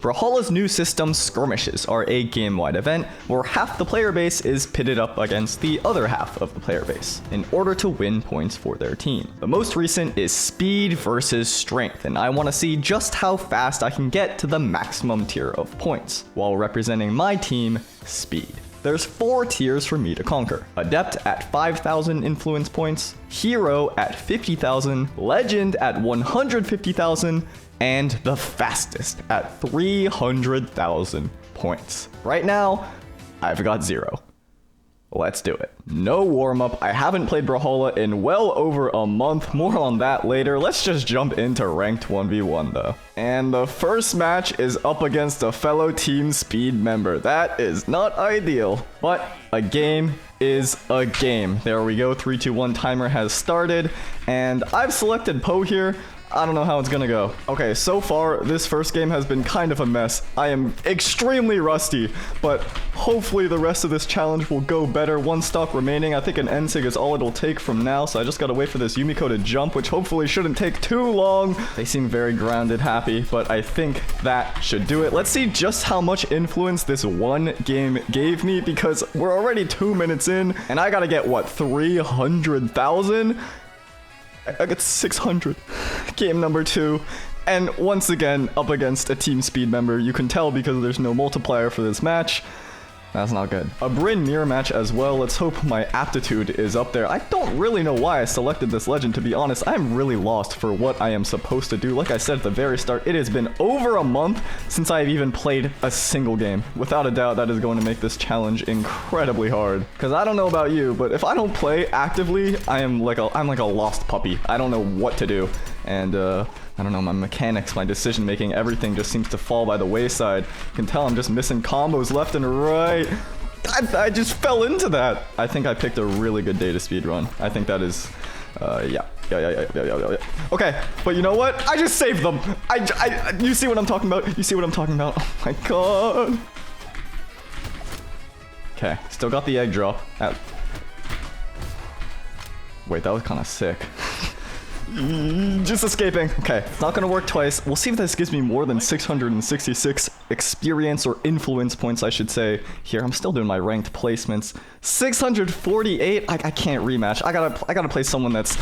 Brawlhalla's new system, skirmishes, are a game-wide event where half the player base is pitted up against the other half of the player base in order to win points for their team. The most recent is speed versus strength, and I want to see just how fast I can get to the maximum tier of points, while representing my team, speed. There's 4 tiers for me to conquer. Adept at 5,000 influence points, Hero at 50,000, Legend at 150,000, and the fastest at 300,000 points. Right now, I've got 0. Let's do it. No warm-up. I haven't played Brawlhalla in well over a month. More on that later. Let's just jump into ranked 1v1 though. And the first match is up against a fellow Team Speed member. That is not ideal, but a game is a game. There we go. 3, 2, 1 timer has started, and I've selected Poe here. I don't know how it's gonna go. Okay, so far, this first game has been kind of a mess. I am extremely rusty, but hopefully the rest of this challenge will go better. 1 stock remaining. I think an Ensig is all it'll take from now, so I just gotta wait for this Yumiko to jump, which hopefully shouldn't take too long. They seem very grounded, happy, but I think that should do it. Let's see just how much influence this one game gave me, because we're already 2 minutes in, and I gotta get, what, 300,000? I got 600. Game number 2. And once again, up against a Team Speed member. You can tell because there's no multiplier for this match. That's not good. A Bryn mirror match as well. Let's hope my aptitude is up there. I don't really know why I selected this legend, to be honest. I'm really lost for what I am supposed to do. Like I said at the very start, it has been over a month since I've even played a single game. Without a doubt, that is going to make this challenge incredibly hard. Because I don't know about you, but if I don't play actively, I'm like a lost puppy. I don't know what to do. And I don't know, my mechanics, my decision making, everything just seems to fall by the wayside. You can tell I'm just missing combos left and right. I just fell into that. I think I picked a really good day to speedrun. I think that is, yeah. Okay, but you know what? I just saved them. You see what I'm talking about? You see what I'm talking about? Oh my god. Okay, still got the egg drop. Wait, that was kind of sick. Just escaping. Okay, it's not gonna work twice. We'll see if this gives me more than 666 experience or influence points, I should say. Here, I'm still doing my ranked placements. 648. I can't rematch. I gotta play someone that's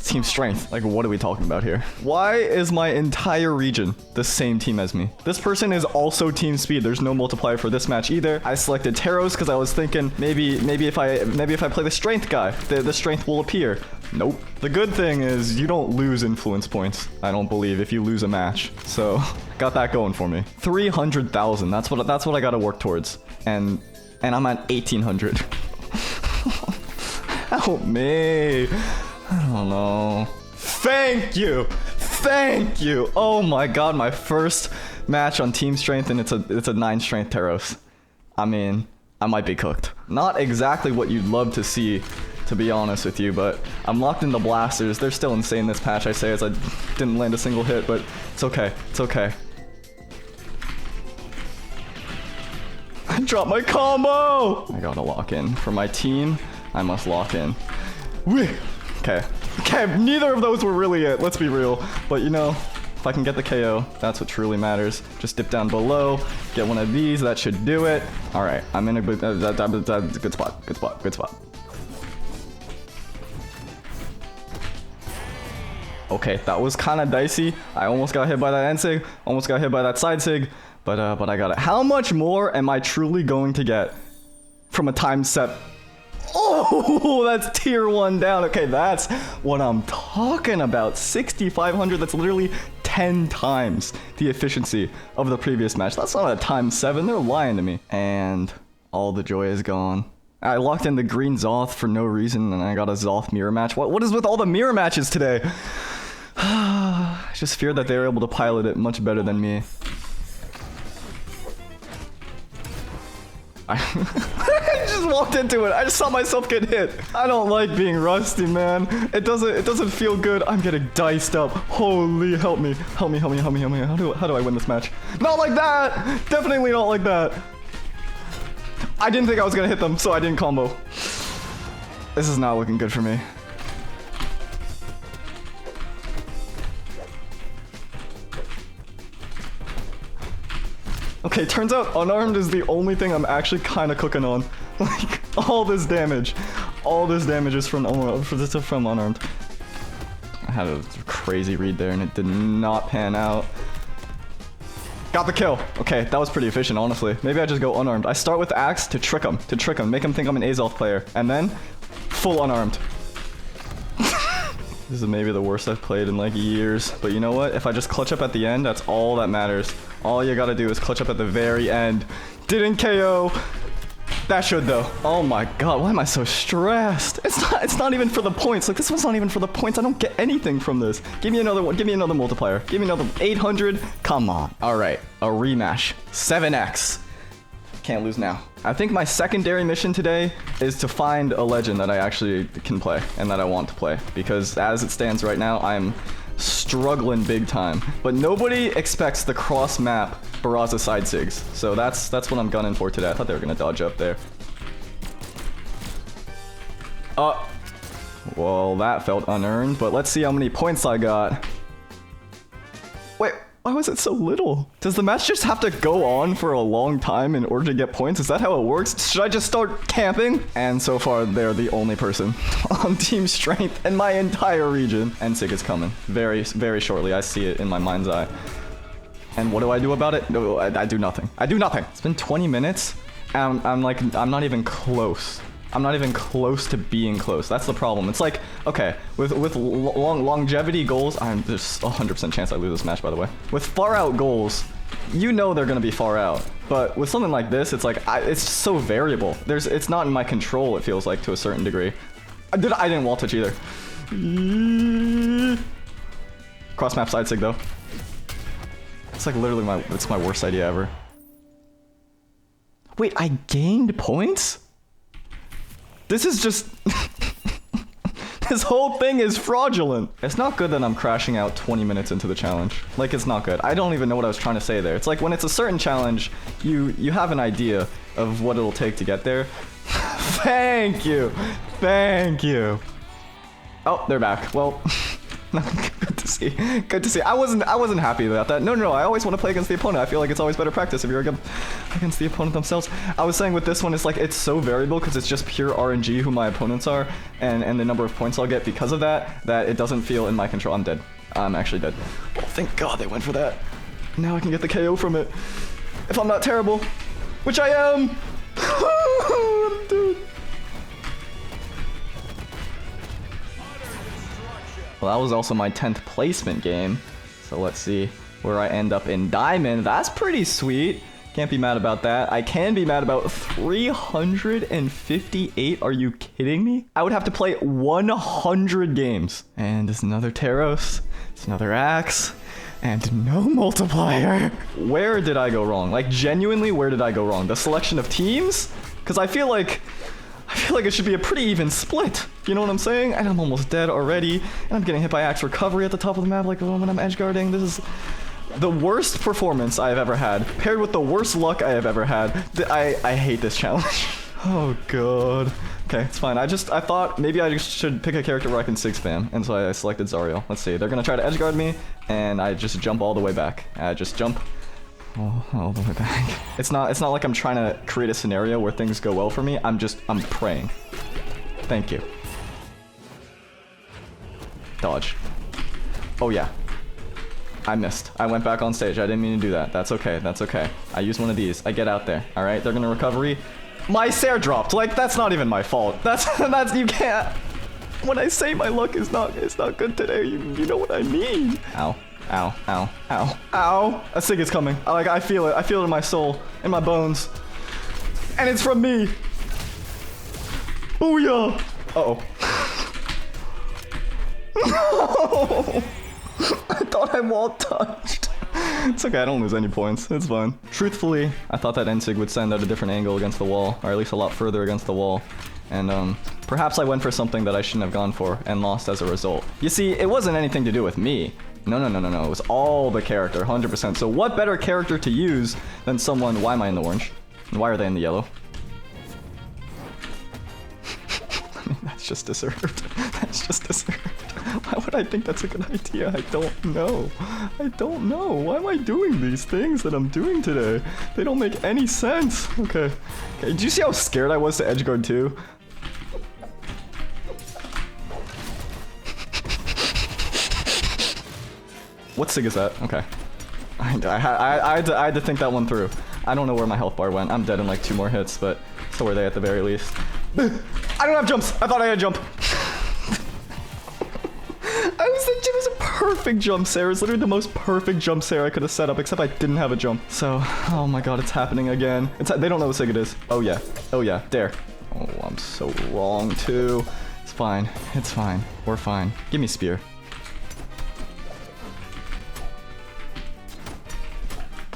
team strength. Like, what are we talking about here? Why is my entire region the same team as me? This person is also team speed. There's no multiplier for this match either. I selected Taros because I was thinking maybe if I play the strength guy, the strength will appear. Nope. The good thing is you don't lose influence points, I don't believe, if you lose a match. So, got that going for me. 300,000. That's what I got to work towards. And I'm at 1,800. Help me. I don't know. Thank you. Thank you. Oh my god, my first match on team strength, and it's a 9 strength Taros. I mean, I might be cooked. Not exactly what you'd love to see, to be honest with you, but I'm locked into blasters. They're still insane this patch, I say, as I didn't land a single hit, but it's okay. It's okay. I dropped my combo! I gotta lock in. For my team, I must lock in. Okay. Okay, neither of those were really it, let's be real. But you know, if I can get the KO, that's what truly matters. Just dip down below, get one of these, that should do it. Alright, I'm in a good spot, good spot, good spot. Okay, that was kind of dicey. I almost got hit by that end sig, almost got hit by that side sig, but I got it. How much more am I truly going to get from a time set? Oh, that's tier 1 down. Okay, that's what I'm talking about. 6,500, that's literally 10 times the efficiency of the previous match. That's not a time 7, they're lying to me. And all the joy is gone. I locked in the green Zoth for no reason, and I got a Zoth mirror match. What is with all the mirror matches today? I just fear that they were able to pilot it much better than me. I just walked into it. I just saw myself get hit. I don't like being rusty, man. It doesn't feel good. I'm getting diced up. Holy, help me. Help me. How do I win this match? Not like that. Definitely not like that. I didn't think I was gonna hit them, so I didn't combo. This is not looking good for me. Okay, turns out unarmed is the only thing I'm actually kind of cooking on. Like, all this damage is from unarmed. I had a crazy read there and it did not pan out. Got the kill. Okay, that was pretty efficient, honestly. Maybe I just go unarmed. I start with axe to trick him, make him think I'm an Azolf player, and then full unarmed. This is maybe the worst I've played in like years, but you know what? If I just clutch up at the end, that's all that matters. All you gotta do is clutch up at the very end. Didn't KO. That should though. Oh my god, why am I so stressed? It's not even for the points. Like, this one's not even for the points. I don't get anything from this. Give me another one. Give me another multiplier. Give me another 800. Come on. All right, a rematch. 7x. Can't lose now. I think my secondary mission today is to find a legend that I actually can play and that I want to play, because as it stands right now, I'm struggling big time. But nobody expects the cross-map Barraza side sigs, so that's what I'm gunning for today. I thought they were gonna dodge up there. Well, that felt unearned, but let's see how many points I got. Wait, why was it so little? Does the match just have to go on for a long time in order to get points? Is that how it works? Should I just start camping? And so far, they're the only person on team strength in my entire region. And Sig is coming very, very shortly. I see it in my mind's eye. And what do I do about it? No, I do nothing. I do nothing. It's been 20 minutes, and I'm not even close. I'm not even close to being close. That's the problem. It's like, okay, with longevity goals, there's a 100% chance I lose this match, by the way. With far out goals, you know they're gonna be far out. But with something like this, it's like, it's so variable. It's not in my control, it feels like, to a certain degree. I didn't wall touch either. Cross map side sig though. It's like literally it's my worst idea ever. Wait, I gained points? This is just... This whole thing is fraudulent. It's not good that I'm crashing out 20 minutes into the challenge. Like, it's not good. I don't even know what I was trying to say there. It's like when it's a certain challenge, you have an idea of what it'll take to get there. Thank you. Thank you. Oh, they're back. Well, good to see. Good to see. I wasn't happy about that. No. I always want to play against the opponent. I feel like it's always better practice if you're against the opponent themselves. I was saying with this one, it's like it's so variable because it's just pure RNG who my opponents are and the number of points I'll get because of that it doesn't feel in my control. I'm dead. I'm actually dead. Oh, thank God they went for that. Now I can get the KO from it. If I'm not terrible, which I am. I'm dead. Well, that was also my 10th placement game. So let's see where I end up in Diamond. That's pretty sweet. Can't be mad about that. I can be mad about 358. Are you kidding me? I would have to play 100 games. And it's another Taros. It's another Axe. And no multiplier. Where did I go wrong? Like, genuinely, where did I go wrong? The selection of teams? Because I feel like it should be a pretty even split. You know what I'm saying? And I'm almost dead already. And I'm getting hit by axe recovery at the top of the map like when I'm edge guarding. This is the worst performance I have ever had, paired with the worst luck I have ever had. I hate this challenge. Oh god. Okay, it's fine. I thought maybe I just should pick a character where I can 6-spam, and so I selected Zariel. Let's see. They're gonna try to edge guard me, and I just jump all the way back. I just jump all the way back. It's not like I'm trying to create a scenario where things go well for me. I'm praying. Thank you. Dodge. Oh yeah. I missed. I went back on stage. I didn't mean to do that. That's okay. That's okay. I use one of these. I get out there. All right. They're gonna recovery. My Sair dropped. Like, that's not even my fault. That's you can't. When I say my luck is not good today, you know what I mean. Ow. Ow, ow, ow, ow. A Sig is coming. I feel it. I feel it in my soul, in my bones. And it's from me. Booyah. Uh-oh. No. I thought I wall touched. It's okay, I don't lose any points. It's fine. Truthfully, I thought that Sig would send at a different angle against the wall, or at least a lot further against the wall. And perhaps I went for something that I shouldn't have gone for and lost as a result. You see, it wasn't anything to do with me. No. It was all the character, 100%. So what better character to use than someone... Why am I in the orange? And why are they in the yellow? I mean, that's just deserved. That's just deserved. Why would I think that's a good idea? I don't know. I don't know. Why am I doing these things that I'm doing today? They don't make any sense. Okay. Did you see how scared I was to edge guard too? What sig is that? Okay. I had to think that one through. I don't know where my health bar went. I'm dead in like 2 more hits, but so were they at the very least. I don't have jumps. I thought I had jump. It was a perfect jump, Sarah. It was literally the most perfect jump, Sarah, I could have set up, except I didn't have a jump. So, oh my god, it's happening again. They don't know what sig it is. Oh yeah. Oh yeah. Dare. Oh, I'm so wrong too. It's fine. It's fine. We're fine. Give me spear.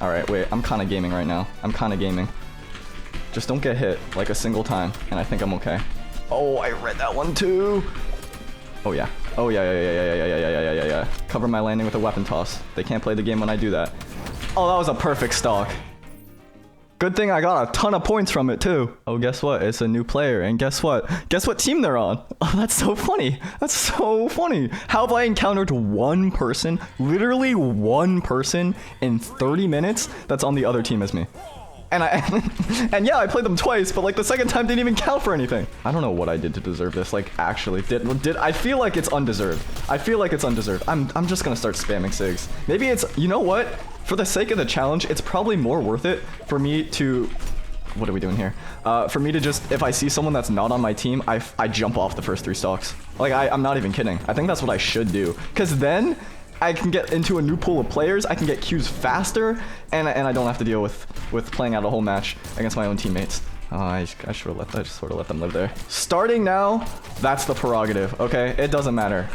Alright, wait, I'm kind of gaming right now. I'm kind of gaming. Just don't get hit, like, a single time, and I think I'm okay. Oh, I read that one too! Oh yeah. Oh yeah. Cover my landing with a weapon toss. They can't play the game when I do that. Oh, that was a perfect stock. Good thing I got a ton of points from it too. Oh, guess what? It's a new player, and guess what? Guess what team they're on? Oh, that's so funny. That's so funny. How have I encountered one person, literally one person in 30 minutes that's on the other team as me? And yeah, I played them twice, but like the second time didn't even count for anything. I don't know what I did to deserve this. Like, actually, did I feel like it's undeserved. I feel like it's undeserved. I'm just gonna start spamming SIGs. Maybe it's, you know what? For the sake of the challenge, it's probably more worth it for me to, what are we doing here? For me to just, if I see someone that's not on my team, I jump off the first 3 stocks. Like, I'm not even kidding. I think that's what I should do. Because then I can get into a new pool of players, I can get queues faster, and I don't have to deal with playing out a whole match against my own teammates. Oh, I should have just sort of let them live there. Starting now, that's the prerogative, okay? It doesn't matter.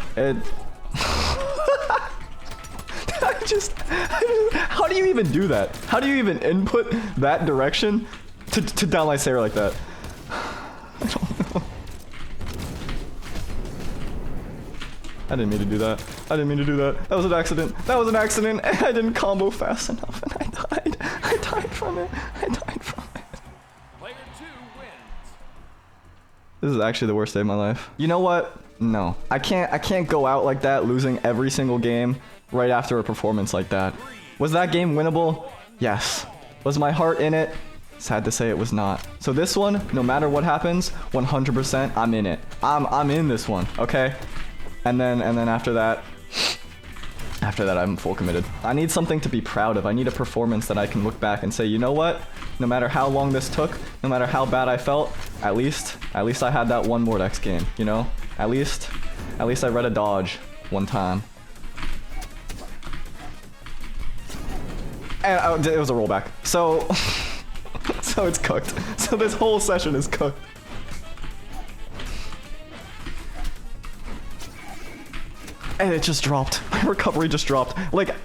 How do you even do that? How do you even input that direction to downlight Sarah like that? I don't know. I didn't mean to do that. I didn't mean to do that. That was an accident. That was an accident. And I didn't combo fast enough and I died. I died from it. I died from it. Player 2 wins. This is actually the worst day of my life. You know what? No. I can't go out like that, losing every single game right after a performance like that. Was that game winnable? Yes. Was my heart in it? Sad to say it was not. So this one, no matter what happens, 100% I'm in it. I'm in this one, okay? And then after that I'm full committed. I need something to be proud of. I need a performance that I can look back and say, you know what? No matter how long this took, no matter how bad I felt, at least I had that one Mordex game, you know? At least I read a dodge one time. And it was a rollback. So so it's cooked. So this whole session is cooked. And it just dropped. My recovery just dropped. Like,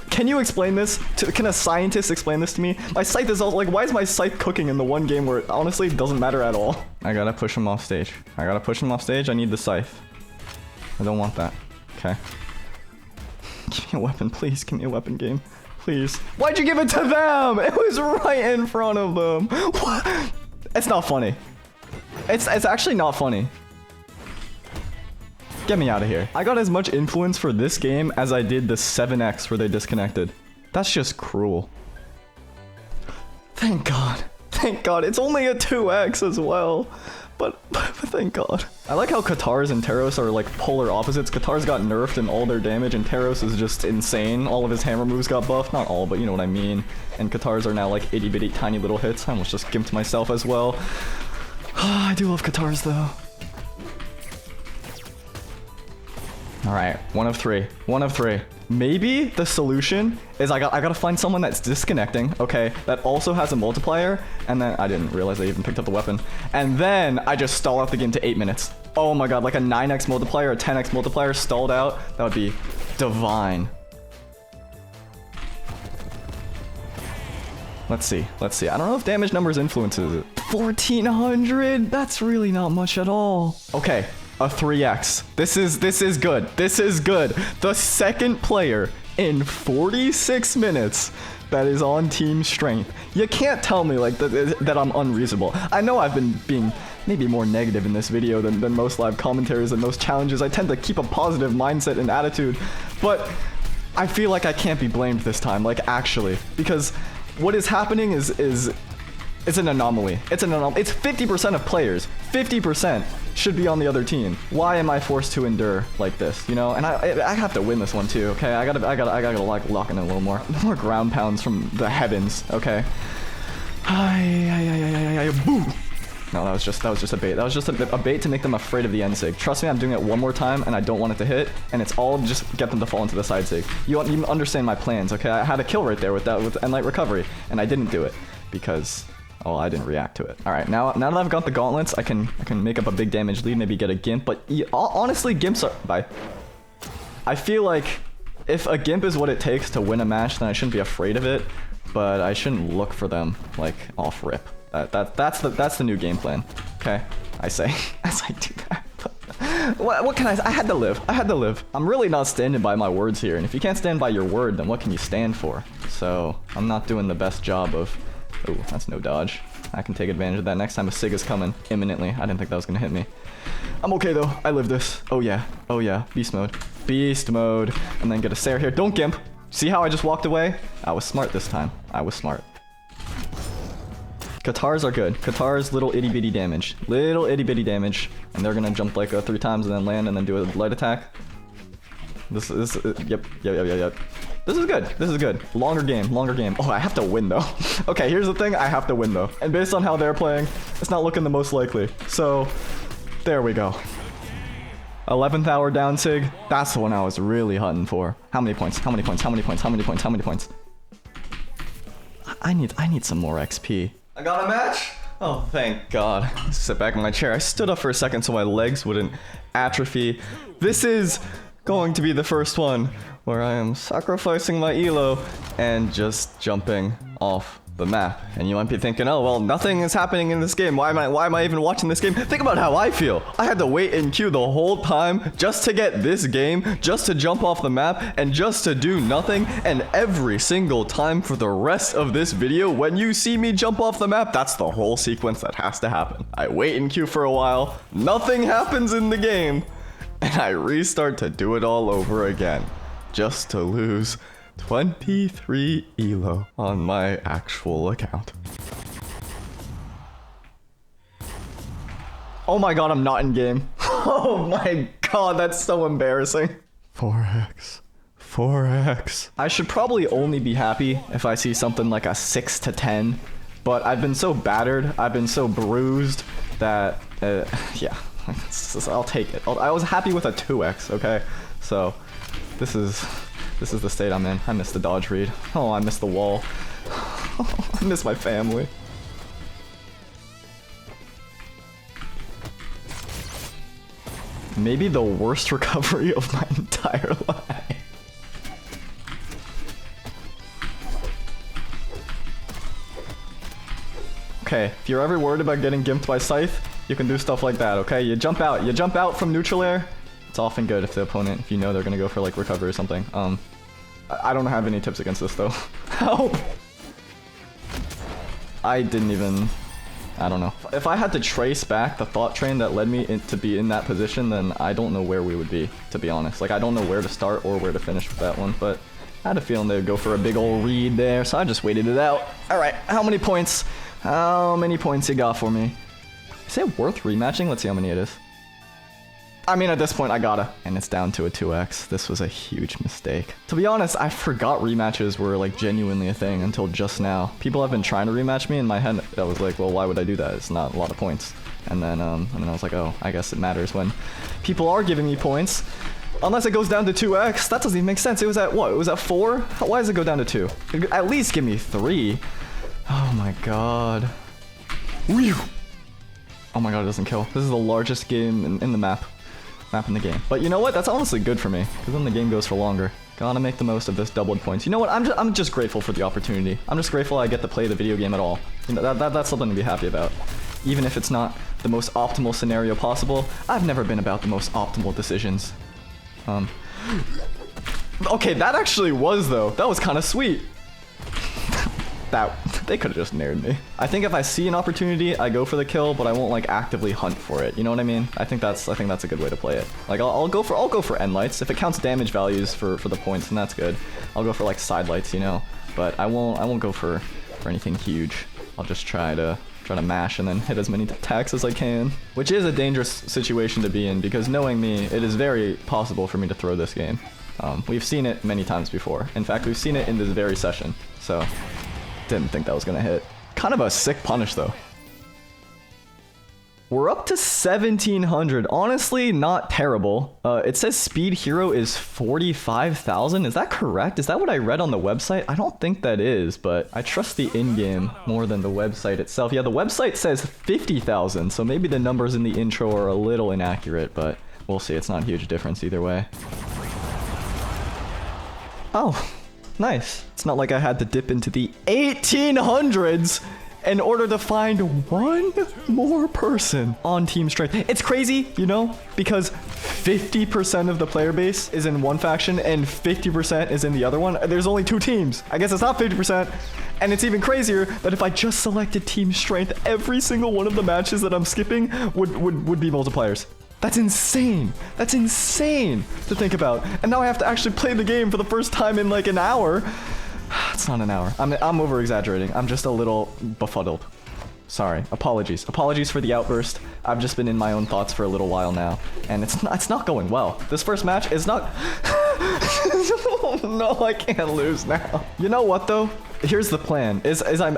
can you explain this? Can a scientist explain this to me? My scythe is all like, why is my scythe cooking in the one game where it honestly doesn't matter at all? I gotta push him off stage. I need the scythe. I don't want that. Okay. Give me a weapon, please. Give me a weapon, game. Please. Why'd you give it to them? It was right in front of them. What? It's not funny. It's actually not funny. Get me out of here. I got as much influence for this game as I did the 7x where they disconnected. That's just cruel. Thank God. Thank God. It's only a 2x as well. But thank God. I like how Katar's and Taros are like polar opposites. Katar's got nerfed in all their damage and Taros is just insane. All of his hammer moves got buffed. Not all, but you know what I mean. And Katar's are now like itty bitty tiny little hits. I almost just gimped myself as well. I do love Katar's though. Alright, 1 of 3. 1 of 3. Maybe the solution is I gotta find someone that's disconnecting, okay, that also has a multiplier, and then I didn't realize I even picked up the weapon. And then I just stall out the game to 8 minutes. Oh my god, like a 9x multiplier, a 10x multiplier stalled out. That would be divine. Let's see. I don't know if damage numbers influences it. 1400? That's really not much at all. Okay. A 3x. This is good. This is good. The second player in 46 minutes that is on team strength. You can't tell me like that I'm unreasonable. I know I've been being maybe more negative in this video than most live commentaries and most challenges. I tend to keep a positive mindset and attitude, but I feel like I can't be blamed this time, like actually, because what is happening is it's an anomaly. It's an anomaly. It's 50% of players. 50% should be on the other team. Why am I forced to endure like this? You know, and I have to win this one too. Okay, I gotta like lock in a little more ground pounds from the heavens. Okay. Boom. No, that was just a bait. That was just a bait to make them afraid of the end sig. Trust me, I'm doing it one more time, and I don't want it to hit, and it's all just get them to fall into the side sig. You understand my plans, okay? I had a kill right there with end light recovery, and I didn't do it because, oh, I didn't react to it. All right, now that I've got the gauntlets, I can make up a big damage lead, maybe get a gimp. But honestly, gimps are bye. I feel like if a gimp is what it takes to win a match, then I shouldn't be afraid of it, but I shouldn't look for them like off rip. That's the new game plan. Okay, I say as I do that. What can I had to live. I'm really not standing by my words here, and if you can't stand by your word, then what can you stand for? So I'm not doing the best job of. Oh, that's no dodge. I can take advantage of that next time a sig is coming imminently. I didn't think that was gonna hit me. I'm okay though. I live this. Oh yeah, beast mode, and then get a Sarah here. Don't gimp. See how I just walked away? I was smart this time. I was smart. Katars are good. Katars, little itty bitty damage. And they're gonna jump like 3 times and then land and then do a light attack. Yep. This is good. Longer game. Oh, I have to win though. Okay, here's the thing. I have to win though. And based on how they're playing, it's not looking the most likely. So, there we go. 11th hour down sig. That's the one I was really hunting for. How many points? How many points? I need some more XP. I got a match? Oh, thank God. Sit back in my chair. I stood up for a second so my legs wouldn't atrophy. This is going to be the first one where I am sacrificing my elo and just jumping off the map. And you might be thinking, oh, well, nothing is happening in this game. Why am I even watching this game? Think about how I feel. I had to wait in queue the whole time just to get this game, just to jump off the map, and just to do nothing. And every single time for the rest of this video, when you see me jump off the map, that's the whole sequence that has to happen. I wait in queue for a while, nothing happens in the game, and I restart to do it all over again, just to lose 23 elo on my actual account. Oh my God, I'm not in game. Oh my God, that's so embarrassing. 4x. I should probably only be happy if I see something like a 6 to 10, but I've been so battered, I've been so bruised that, yeah, I'll take it. I was happy with a 2x, okay? So, this is the state I'm in. I miss the dodge read. Oh, I miss the wall. I miss my family. Maybe the worst recovery of my entire life. Okay, if you're ever worried about getting gimped by Scythe, you can do stuff like that, okay? You jump out from neutral air. It's often good if the opponent, if you know they're gonna go for like recovery or something. I don't have any tips against this though. Help! I didn't even, I don't know. If I had to trace back the thought train that led me to be in that position, then I don't know where we would be, to be honest. Like, I don't know where to start or where to finish with that one, but I had a feeling they would go for a big old read there, so I just waited it out. All right, how many points? How many points you got for me? Is it worth rematching? Let's see how many it is. I mean, at this point, I gotta. And it's down to a 2x. This was a huge mistake. To be honest, I forgot rematches were, like, genuinely a thing until just now. People have been trying to rematch me. In my head, I was like, well, why would I do that? It's not a lot of points. And then I was like, oh, I guess it matters when people are giving me points. Unless it goes down to 2x. That doesn't even make sense. It was at, what? It was at 4? Why does it go down to 2? At least give me 3. Oh, my God. Whew. Oh, my God, it doesn't kill. This is the largest game in the map in the game. But you know what? That's honestly good for me, because then the game goes for longer. Gotta make the most of this doubled points. You know what? I'm just grateful for the opportunity. I'm just grateful I get to play the video game at all. You know, that's something to be happy about. Even if it's not the most optimal scenario possible, I've never been about the most optimal decisions. Okay, that actually was, though. That was kind of sweet. They could have just nared me. I think if I see an opportunity, I go for the kill, but I won't like actively hunt for it. You know what I mean? I think that's a good way to play it. Like I'll go for end lights. If it counts damage values for the points, then that's good. I'll go for like side lights, you know. But I won't go for anything huge. I'll just try to mash and then hit as many attacks as I can, which is a dangerous situation to be in because knowing me, it is very possible for me to throw this game. We've seen it many times before. In fact, we've seen it in this very session. So didn't think that was gonna hit. Kind of a sick punish though. We're up to 1700. Honestly, not terrible. It says speed hero is 45,000. Is that correct? Is that what I read on the website? I don't think that is, but I trust the in-game more than the website itself. Yeah, the website says 50,000, so maybe the numbers in the intro are a little inaccurate, but we'll see. It's not a huge difference either way. Oh, nice. It's not like I had to dip into the 1800s in order to find one more person on Team Strength. It's crazy, you know, because 50% of the player base is in one faction and 50% is in the other one. There's only 2 teams. I guess it's not 50%. And it's even crazier that if I just selected Team Strength, every single one of the matches that I'm skipping would be multipliers. That's insane. That's insane to think about. And now I have to actually play the game for the first time in like an hour. It's not an hour. I'm over exaggerating. I'm just a little befuddled. Sorry. Apologies. Apologies for the outburst. I've just been in my own thoughts for a little while now, and it's not going well. This first match is not. Oh, no, I can't lose now. You know what though? Here's the plan.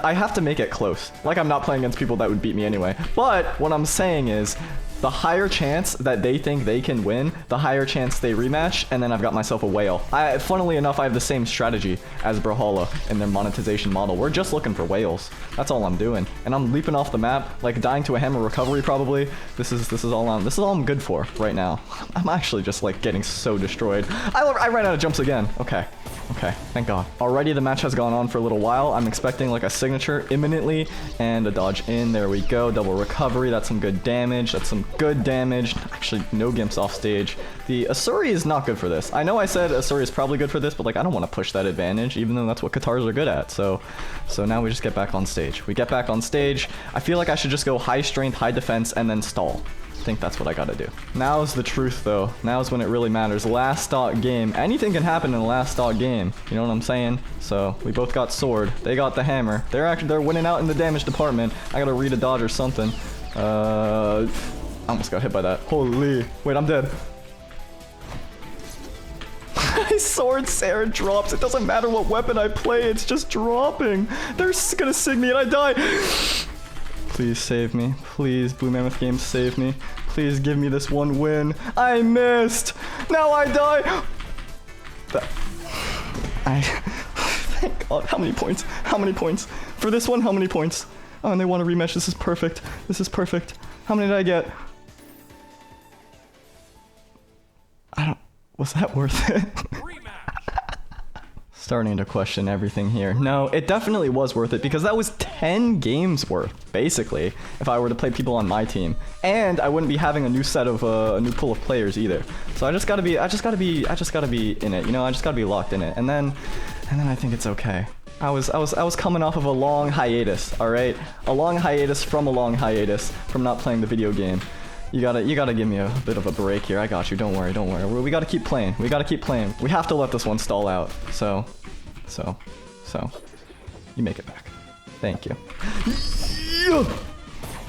I have to make it close. Like I'm not playing against people that would beat me anyway. But what I'm saying is, the higher chance that they think they can win, the higher chance they rematch, and then I've got myself a whale. Funnily enough, I have the same strategy as Brawlhalla in their monetization model. We're just looking for whales. That's all I'm doing. And I'm leaping off the map, like dying to a hammer recovery probably. This is all I'm good for right now. I'm actually just like getting so destroyed. I ran out of jumps again. Okay, thank God. Already the match has gone on for a little while. I'm expecting like a signature imminently and a dodge in. There we go. Double recovery. That's some good damage. That's some good damage. Actually, no gimps off stage. The Asuri is not good for this. I know I said Asuri is probably good for this, but like I don't want to push that advantage, even though that's what Katars are good at. So now we just get back on stage. We get back on stage. I feel like I should just go high strength, high defense, and then stall. I think that's what I gotta do. Now's the truth though. Now's when it really matters. Last stock game. Anything can happen in the last stock game. You know what I'm saying? So we both got sword. They got the hammer. They're winning out in the damage department. I gotta read a dodge or something. I almost got hit by that. Holy. Wait, I'm dead. My sword Sarah drops. It doesn't matter what weapon I play. It's just dropping. They're gonna sig me and I die. Please save me. Please, Blue Mammoth Games, save me. Please give me this one win. I missed. Now I die. Thank God. How many points? How many points? For this one, how many points? Oh, and they want a rematch. This is perfect. This is perfect. How many did I get? Was that worth it? Starting to question everything here. No, it definitely was worth it because that was 10 games worth, basically, if I were to play people on my team. And I wouldn't be having a new set of, a new pool of players either. So I just gotta be in it, you know, I just gotta be locked in it. And then I think it's okay. I was coming off of a long hiatus, alright? A long hiatus from not playing the video game. You gotta give me a bit of a break here. I got you. Don't worry. We gotta keep playing. We have to let this one stall out. So, you make it back. Thank you.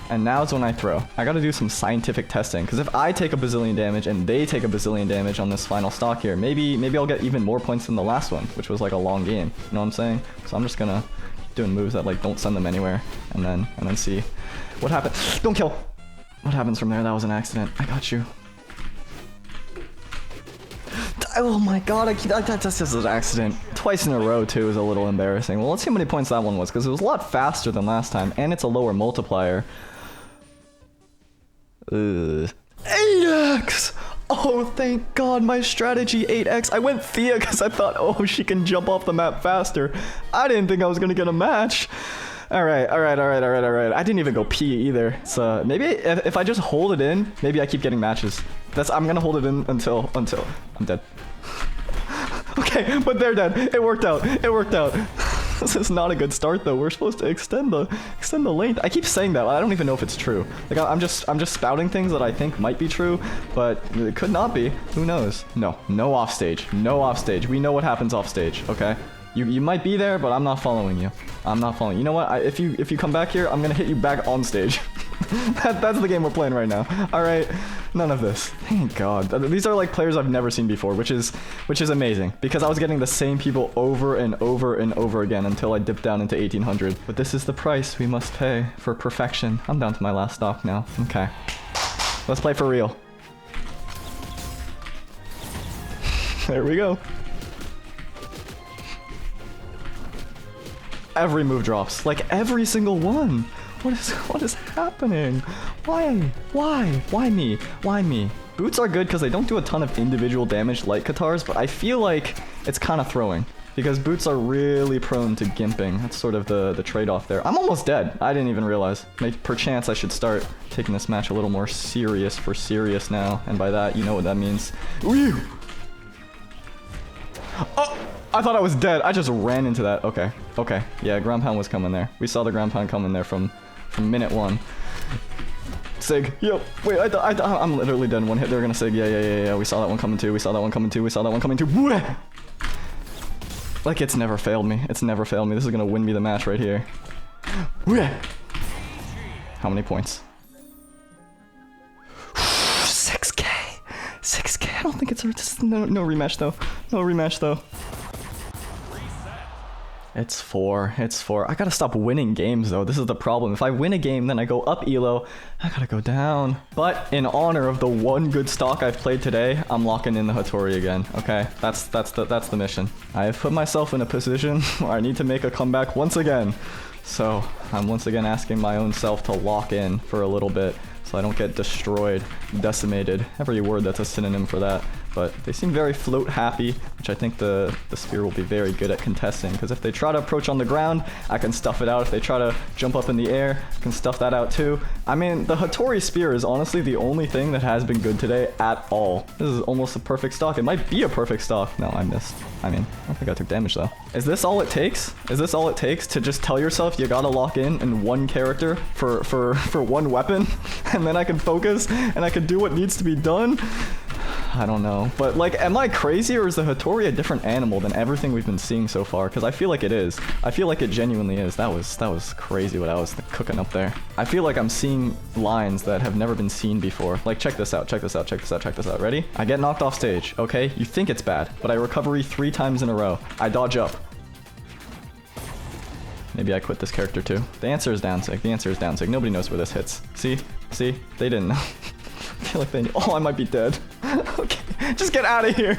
And now's when I throw. I gotta do some scientific testing, because if I take a bazillion damage and they take a bazillion damage on this final stock here, maybe I'll get even more points than the last one, which was like a long game. You know what I'm saying? So I'm just gonna keep doing moves that like don't send them anywhere, and then see what happens. Don't kill. What happens from there? That was an accident. I got you. Oh my God, that's just an accident. Twice in a row too is a little embarrassing. Well, let's see how many points that one was, because it was a lot faster than last time, and it's a lower multiplier. 8x! Oh, thank God, my strategy 8x. I went Thea because I thought, oh, she can jump off the map faster. I didn't think I was gonna get a match. All right. I didn't even go P either. So maybe if I just hold it in, maybe I keep getting matches. I'm gonna hold it in until I'm dead. Okay, but they're dead. It worked out. It worked out. This is not a good start though. We're supposed to extend the length. I keep saying that. I don't even know if it's true. Like I'm just spouting things that I think might be true, but it could not be. Who knows? No offstage. No offstage. We know what happens offstage, okay? You might be there, but I'm not following you. I'm not following you. You know what? If you come back here, I'm gonna hit you back on stage. That's the game we're playing right now. All right, none of this. Thank God. These are like players I've never seen before, which is amazing because I was getting the same people over and over and over again until I dipped down into 1800. But this is the price we must pay for perfection. I'm down to my last stock now. Okay, let's play for real. There we go. Every move drops, like every single one. What is happening? Why me? Why me? Boots are good because they don't do a ton of individual damage like Katars, but I feel like it's kind of throwing because boots are really prone to gimping. That's sort of the trade-off there. I'm almost dead. I didn't even realize. Perchance I should start taking this match a little more serious now, and by that you know what that means. Ooh. Oh! I thought I was dead. I just ran into that. Okay. Okay. Yeah, ground pound was coming there. We saw the ground pound coming there from minute one. Sig. Yo. Wait, I'm literally dead in one hit. They're gonna Sig. Yeah. We saw that one coming too. We saw that one coming too. We saw that one coming too. Like, it's never failed me. It's never failed me. This is gonna win me the match right here. How many points? 6K. 6K. I don't think it's no rematch though. No rematch though. It's 4. It's 4. I gotta stop winning games though. This is the problem. If I win a game, then I go up elo. I gotta go down. But in honor of the one good stock I've played today, I'm locking in the Hattori again. Okay, that's the mission. I have put myself in a position where I need to make a comeback once again. So I'm once again asking my own self to lock in for a little bit, so I don't get destroyed, decimated. Every word that's a synonym for that. But they seem very float happy, which I think the spear will be very good at contesting, because if they try to approach on the ground, I can stuff it out. If they try to jump up in the air, I can stuff that out too. I mean, the Hattori spear is honestly the only thing that has been good today at all. This is almost a perfect stock. It might be a perfect stock. No, I missed. I mean, I don't think I took damage though. Is this all it takes? Is this all it takes to just tell yourself you gotta lock in one character for one weapon, and then I can focus and I can do what needs to be done? I don't know, but like, am I crazy, or is the Hattori a different animal than everything we've been seeing so far? Because I feel like it is. I feel like it genuinely is. That was crazy what I was cooking up there. I feel like I'm seeing lines that have never been seen before. Like, check this out, check this out, check this out, check this out. Ready? I get knocked off stage, okay? You think it's bad, but I recovery 3 times in a row. I dodge up. Maybe I quit this character too. The answer is down sig. The answer is down sig. Nobody knows where this hits. See? See? They didn't know. I feel like they knew. Oh, I might be dead. Okay, just get out of here.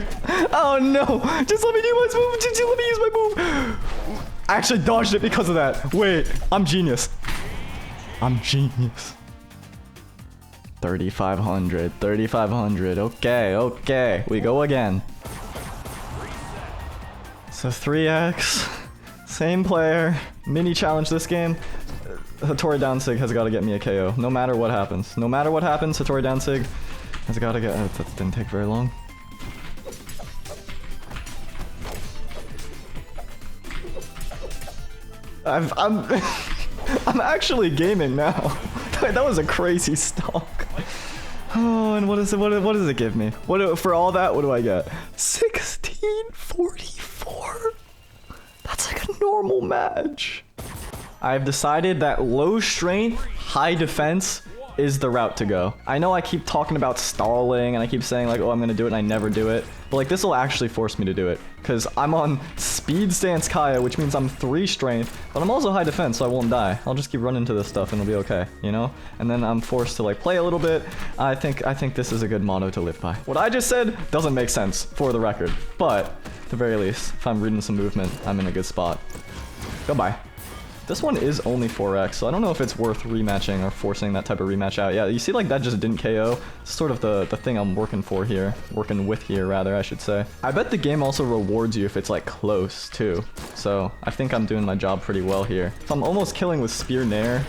Oh no, just let me do my move. Just let me use my move. I actually dodged it because of that. Wait, I'm genius. I'm genius. 3,500, 3,500. Okay, okay, we go again. So 3x, same player, mini challenge this game. Hattori down sig has got to get me a KO, no matter what happens. No matter what happens, Hattori down sig has got to get. That didn't take very long. I'm actually gaming now. That was a crazy stock. Oh, and what does it give me? What for all that? What do I get? 1644. That's like a normal match. I've decided that low strength, high defense is the route to go. I know I keep talking about stalling and I keep saying like, oh, I'm gonna do it and I never do it. But like, this will actually force me to do it because I'm on speed stance Kaya, which means I'm 3 strength, but I'm also high defense, so I won't die. I'll just keep running to this stuff and it'll be okay, you know? And then I'm forced to like play a little bit. I think this is a good motto to live by. What I just said doesn't make sense for the record, but at the very least, if I'm reading some movement, I'm in a good spot. Goodbye. This one is only 4x, so I don't know if it's worth rematching or forcing that type of rematch out. Yeah, you see like that just didn't KO. It's sort of the thing I'm working for here. Working with here, rather, I should say. I bet the game also rewards you if it's like close, too. So I think I'm doing my job pretty well here. If I'm almost killing with Spear Nair,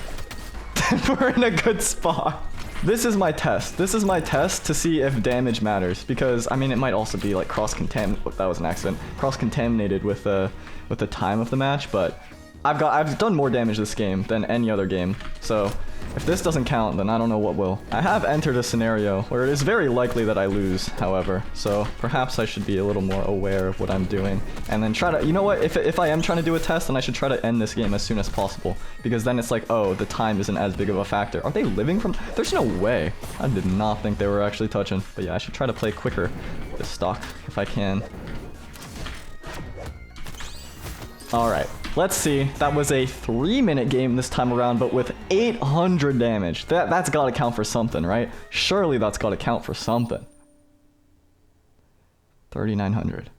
then we're in a good spot. This is my test. This is my test to see if damage matters, because I mean it might also be like that was an accident. Cross-contaminated with the time of the match, but I've done more damage this game than any other game. So if this doesn't count, then I don't know what will. I have entered a scenario where it is very likely that I lose, however, so perhaps I should be a little more aware of what I'm doing and then try to, you know what, if I am trying to do a test, then I should try to end this game as soon as possible, because then it's like, oh, the time isn't as big of a factor. Are they living from? There's no way. I did not think they were actually touching, but yeah, I should try to play quicker this stock if I can. Alright, let's see. That was a 3-minute game this time around, but with 800 damage. That's gotta count for something, right? Surely that's gotta count for something. 3,900.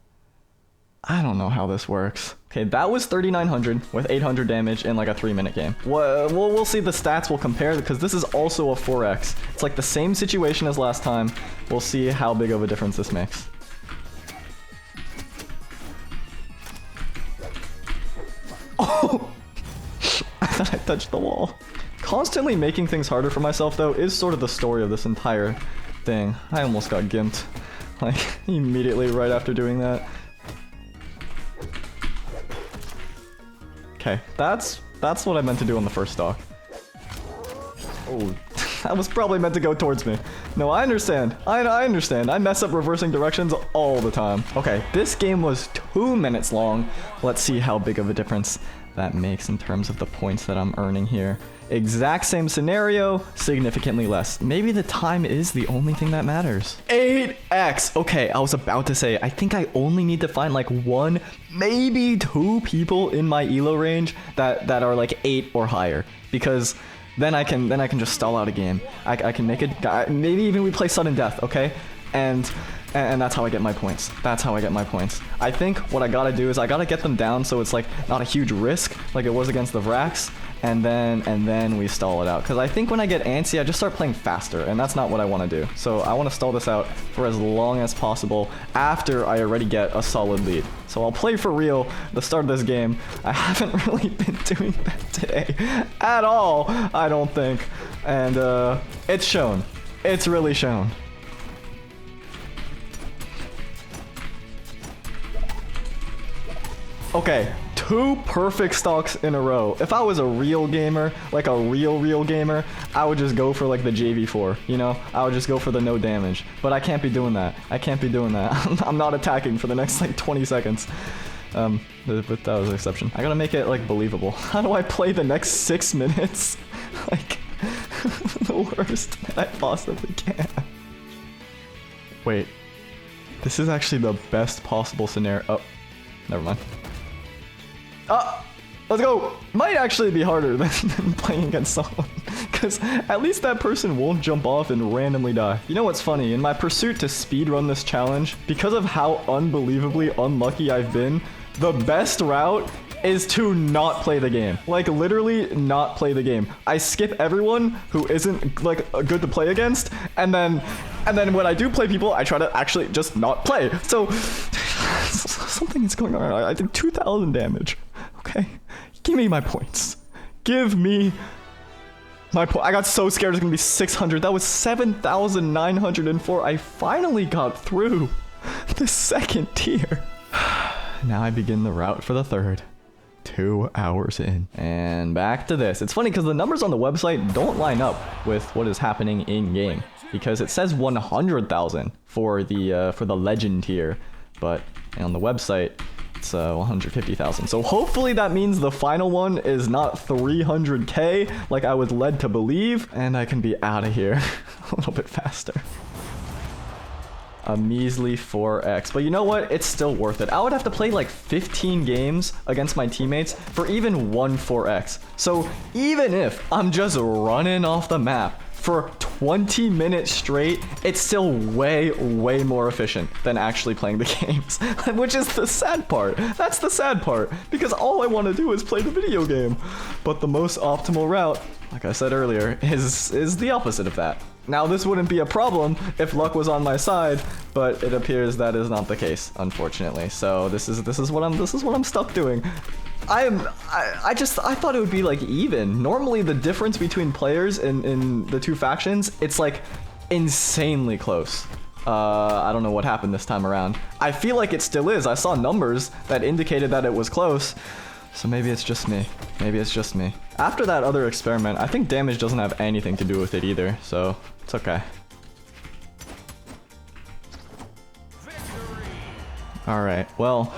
I don't know how this works. Okay, that was 3,900 with 800 damage in like a 3-minute game. We'll see the stats will compare, because this is also a 4x. It's like the same situation as last time. We'll see how big of a difference this makes. Oh! I thought I touched the wall. Constantly making things harder for myself, though, is sort of the story of this entire thing. I almost got gimped, like, immediately right after doing that. Okay, that's what I meant to do on the first stock. Oh, that was probably meant to go towards me. No, I understand. I understand. I mess up reversing directions all the time. Okay, this game was 2 minutes long. Let's see how big of a difference that makes in terms of the points that I'm earning here. Exact same scenario, significantly less. Maybe the time is the only thing that matters. 8x. Okay, I was about to say, I think I only need to find like 1, maybe 2 people in my elo range that are like 8 or higher, because then I can just stall out a game. I can make it. Maybe even we play sudden death, okay? And that's how I get my points. That's how I get my points. I think what I gotta do is I gotta get them down so it's like not a huge risk like it was against the Vrax, and then we stall it out. Because I think when I get antsy, I just start playing faster, and that's not what I want to do. So I want to stall this out for as long as possible after I already get a solid lead. So I'll play for real the start of this game. I haven't really been doing that today at all, I don't think. And it's shown. It's really shown. Okay, 2 perfect stocks in a row. If I was a real gamer, like a real gamer, I would just go for like the JV4, you know? I would just go for the no damage. But I can't be doing that. I can't be doing that. I'm not attacking for the next like 20 seconds. But that was an exception. I gotta make it like believable. How do I play the next 6 minutes? Like, the worst that I possibly can. Wait, this is actually the best possible scenario. Oh, never mind. Let's go! Might actually be harder than playing against someone, because at least that person won't jump off and randomly die. You know what's funny? In my pursuit to speedrun this challenge, because of how unbelievably unlucky I've been, the best route is to not play the game. Like, literally not play the game. I skip everyone who isn't, like, good to play against, and then when I do play people, I try to actually just not play. So, something is going on. I did 2,000 damage. Okay, give me my points. Give me my point. I got so scared it's gonna be 600. That was 7,904. I finally got through the second tier. Now I begin the route for the third. 2 hours in. And back to this. It's funny because the numbers on the website don't line up with what is happening in game, because it says 100,000 for the legend tier, but on the website it's 150,000. So hopefully that means the final one is not 300k like I was led to believe, and I can be out of here a little bit faster. A measly 4x. But you know what? It's still worth it. I would have to play like 15 games against my teammates for even 1 4x. So even if I'm just running off the map for 20 minutes straight, it's still way more efficient than actually playing the games, which is the sad part. That's the sad part, because all I want to do is play the video game. But the most optimal route, like I said earlier, is the opposite of that. Now, this wouldn't be a problem if luck was on my side, but it appears that is not the case, unfortunately. So this is what I'm stuck doing. I thought it would be like even. Normally the difference between players in the two factions, it's like insanely close. I don't know what happened this time around. I feel like it still is. I saw numbers that indicated that it was close. So maybe it's just me. Maybe it's just me. After that other experiment, I think damage doesn't have anything to do with it either. So it's okay. Alright, well,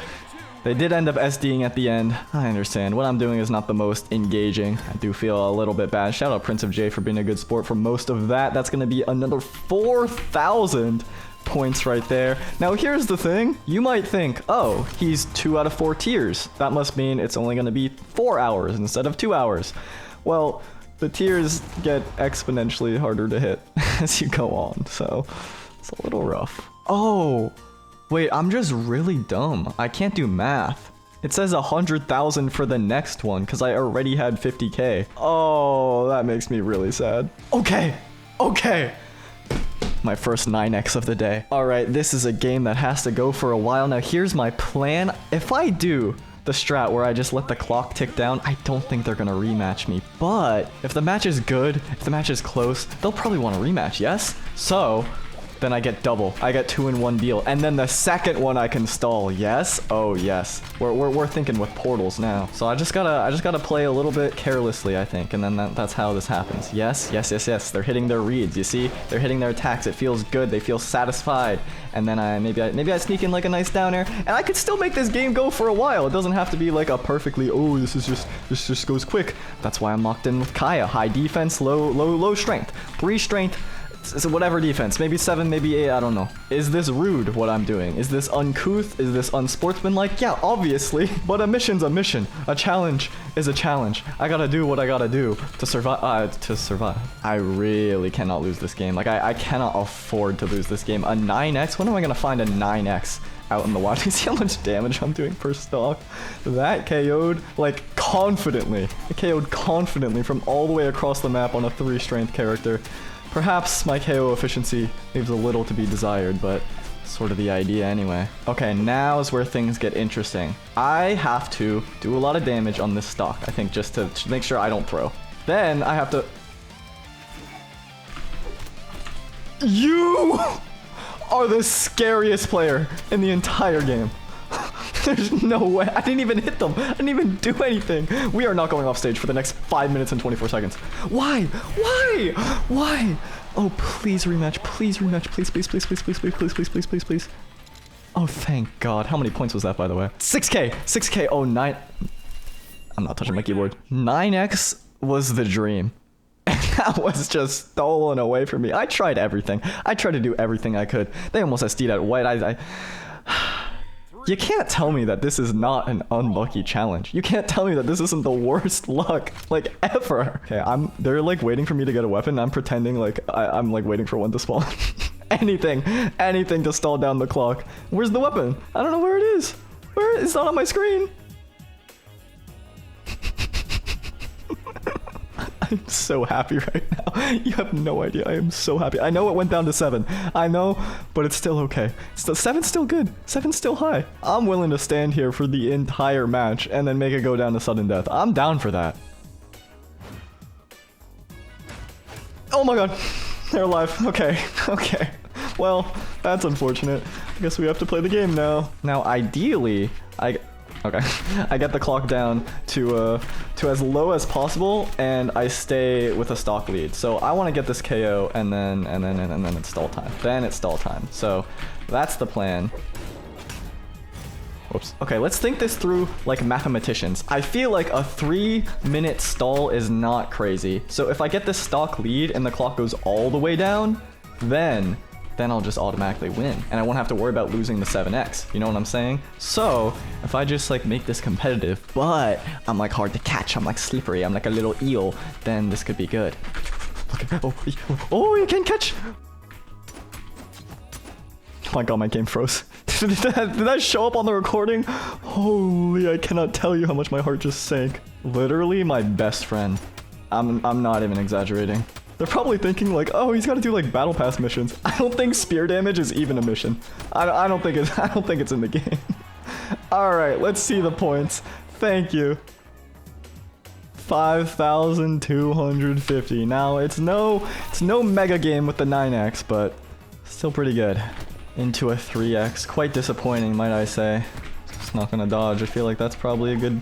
they did end up SDing at the end. I understand. What I'm doing is not the most engaging. I do feel a little bit bad. Shout out Prince of J for being a good sport for most of that. That's going to be another 4,000 points right there. Now, here's the thing. You might think, oh, he's 2 out of 4 tiers. That must mean it's only going to be 4 hours instead of 2 hours. Well, the tiers get exponentially harder to hit as you go on, so it's a little rough. Oh, wait, I'm just really dumb. I can't do math. It says 100,000 for the next one because I already had 50k. Oh, that makes me really sad. Okay, okay. My first 9x of the day. All right, this is a game that has to go for a while. Now, here's my plan. If I do the strat where I just let the clock tick down, I don't think they're gonna rematch me. But if the match is good, if the match is close, they'll probably want a rematch, yes? So then I get double. I get 2-in-1 deal. And then the second one I can stall. Yes? Oh, yes. We're thinking with portals now. So I just gotta play a little bit carelessly, I think. And then that's how this happens. Yes, yes, yes, yes. They're hitting their reads. You see? They're hitting their attacks. It feels good. They feel satisfied. And then maybe I sneak in like a nice down air. And I could still make this game go for a while. It doesn't have to be like a perfectly, oh, this just goes quick. That's why I'm locked in with Kaya. High defense, low strength. 3 strength. So whatever defense, maybe 7, maybe 8, I don't know. Is this rude, what I'm doing? Is this uncouth? Is this unsportsmanlike? Yeah, obviously, but a mission's a mission. A challenge is a challenge. I gotta do what I gotta do to survive. I really cannot lose this game. Like, I cannot afford to lose this game. A 9x? When am I gonna find a 9x out in the wild? You see how much damage I'm doing per stock? That KO'd, like, confidently. It KO'd confidently from all the way across the map on a 3 strength character. Perhaps my KO efficiency leaves a little to be desired, but sort of the idea anyway. Okay, now is where things get interesting. I have to do a lot of damage on this stock, I think, just to make sure I don't throw. Then I have to... You are the scariest player in the entire game. There's no way. I didn't even hit them. I didn't even do anything. We are not going off stage for the next 5 minutes and 24 seconds. Why? Why? Why? Oh, please rematch. Please rematch. Please, please, please, please, please, please, please, please, please, please, please. Oh, thank God. How many points was that, by the way? 6k. 6k. Oh, 9. I'm not touching my keyboard. 9x was the dream. And that was just stolen away from me. I tried everything. I tried to do everything I could. They almost SD'd at white. You can't tell me that this is not an unlucky challenge. You can't tell me that this isn't the worst luck, like, ever. Okay, they're like waiting for me to get a weapon. I'm pretending like I'm like waiting for one to spawn. anything to stall down the clock. Where's the weapon? I don't know where it is. It's not on my screen. I'm so happy right now. You have no idea. I am so happy. I know it went down to 7. I know, but it's still okay. 7's still good. 7's still high. I'm willing to stand here for the entire match and then make it go down to sudden death. I'm down for that. Oh my God. They're alive. Okay. Okay. Well, that's unfortunate. I guess we have to play the game now. Now, ideally, okay, I get the clock down to as low as possible, and I stay with a stock lead. So I want to get this KO, and then it's stall time. Then it's stall time. So that's the plan. Whoops. Okay, let's think this through like mathematicians. I feel like a 3-minute stall is not crazy. So if I get this stock lead and the clock goes all the way down, then I'll just automatically win. And I won't have to worry about losing the 7x. You know what I'm saying? So if I just like make this competitive, but I'm like hard to catch, I'm like slippery, I'm like a little eel, then this could be good. Oh, you can't catch. Oh my God, my game froze. Did that show up on the recording? Holy, I cannot tell you how much my heart just sank. Literally my best friend. I'm not even exaggerating. They're probably thinking like, oh, he's got to do like battle pass missions. I don't think spear damage is even a mission. I don't think it's in the game. All right, let's see the points. Thank you. 5,250. Now it's no mega game with the 9x, but still pretty good. Into a 3x. Quite disappointing, might I say. Just not gonna dodge. I feel like that's probably a good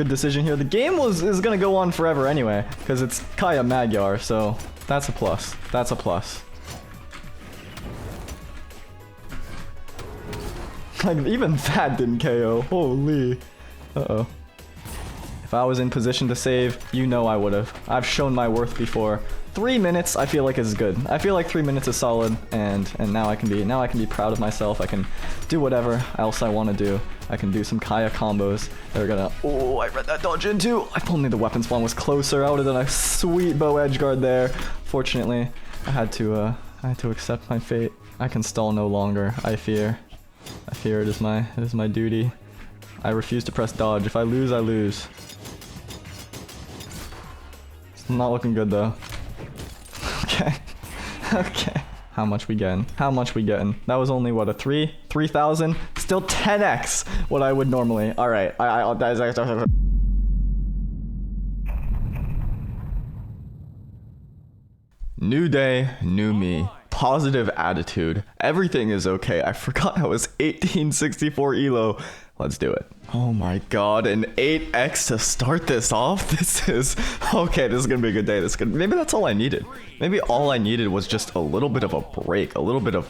decision here. The game is gonna go on forever anyway, because it's Kaya Magyar, so that's a plus. That's a plus. Like, even that didn't KO. Holy. Uh-oh. If I was in position to save, you know I would have. I've shown my worth before. 3 minutes, I feel like is good. I feel like 3 minutes is solid, and now I can be proud of myself. I can do whatever else I want to do. I can do some Kaya combos that are gonna. Oh, I read that dodge into. If only the weapon spawn was closer, I would have done a sweet bow edge guard there. Fortunately, I had to accept my fate. I can stall no longer. I fear it is my duty. I refuse to press dodge. If I lose, I lose. It's not looking good though. Okay. Okay. How much we getting? How much we getting? That was only what, a 3,000? Still 10x what I would normally. All right. New day, new me. Positive attitude. Everything is okay. I forgot I was 1864 elo. Let's do it. Oh my god, an 8x to start this off? This is... Okay, this is gonna be a good day. Maybe that's all I needed. Maybe all I needed was just a little bit of a break, a little bit of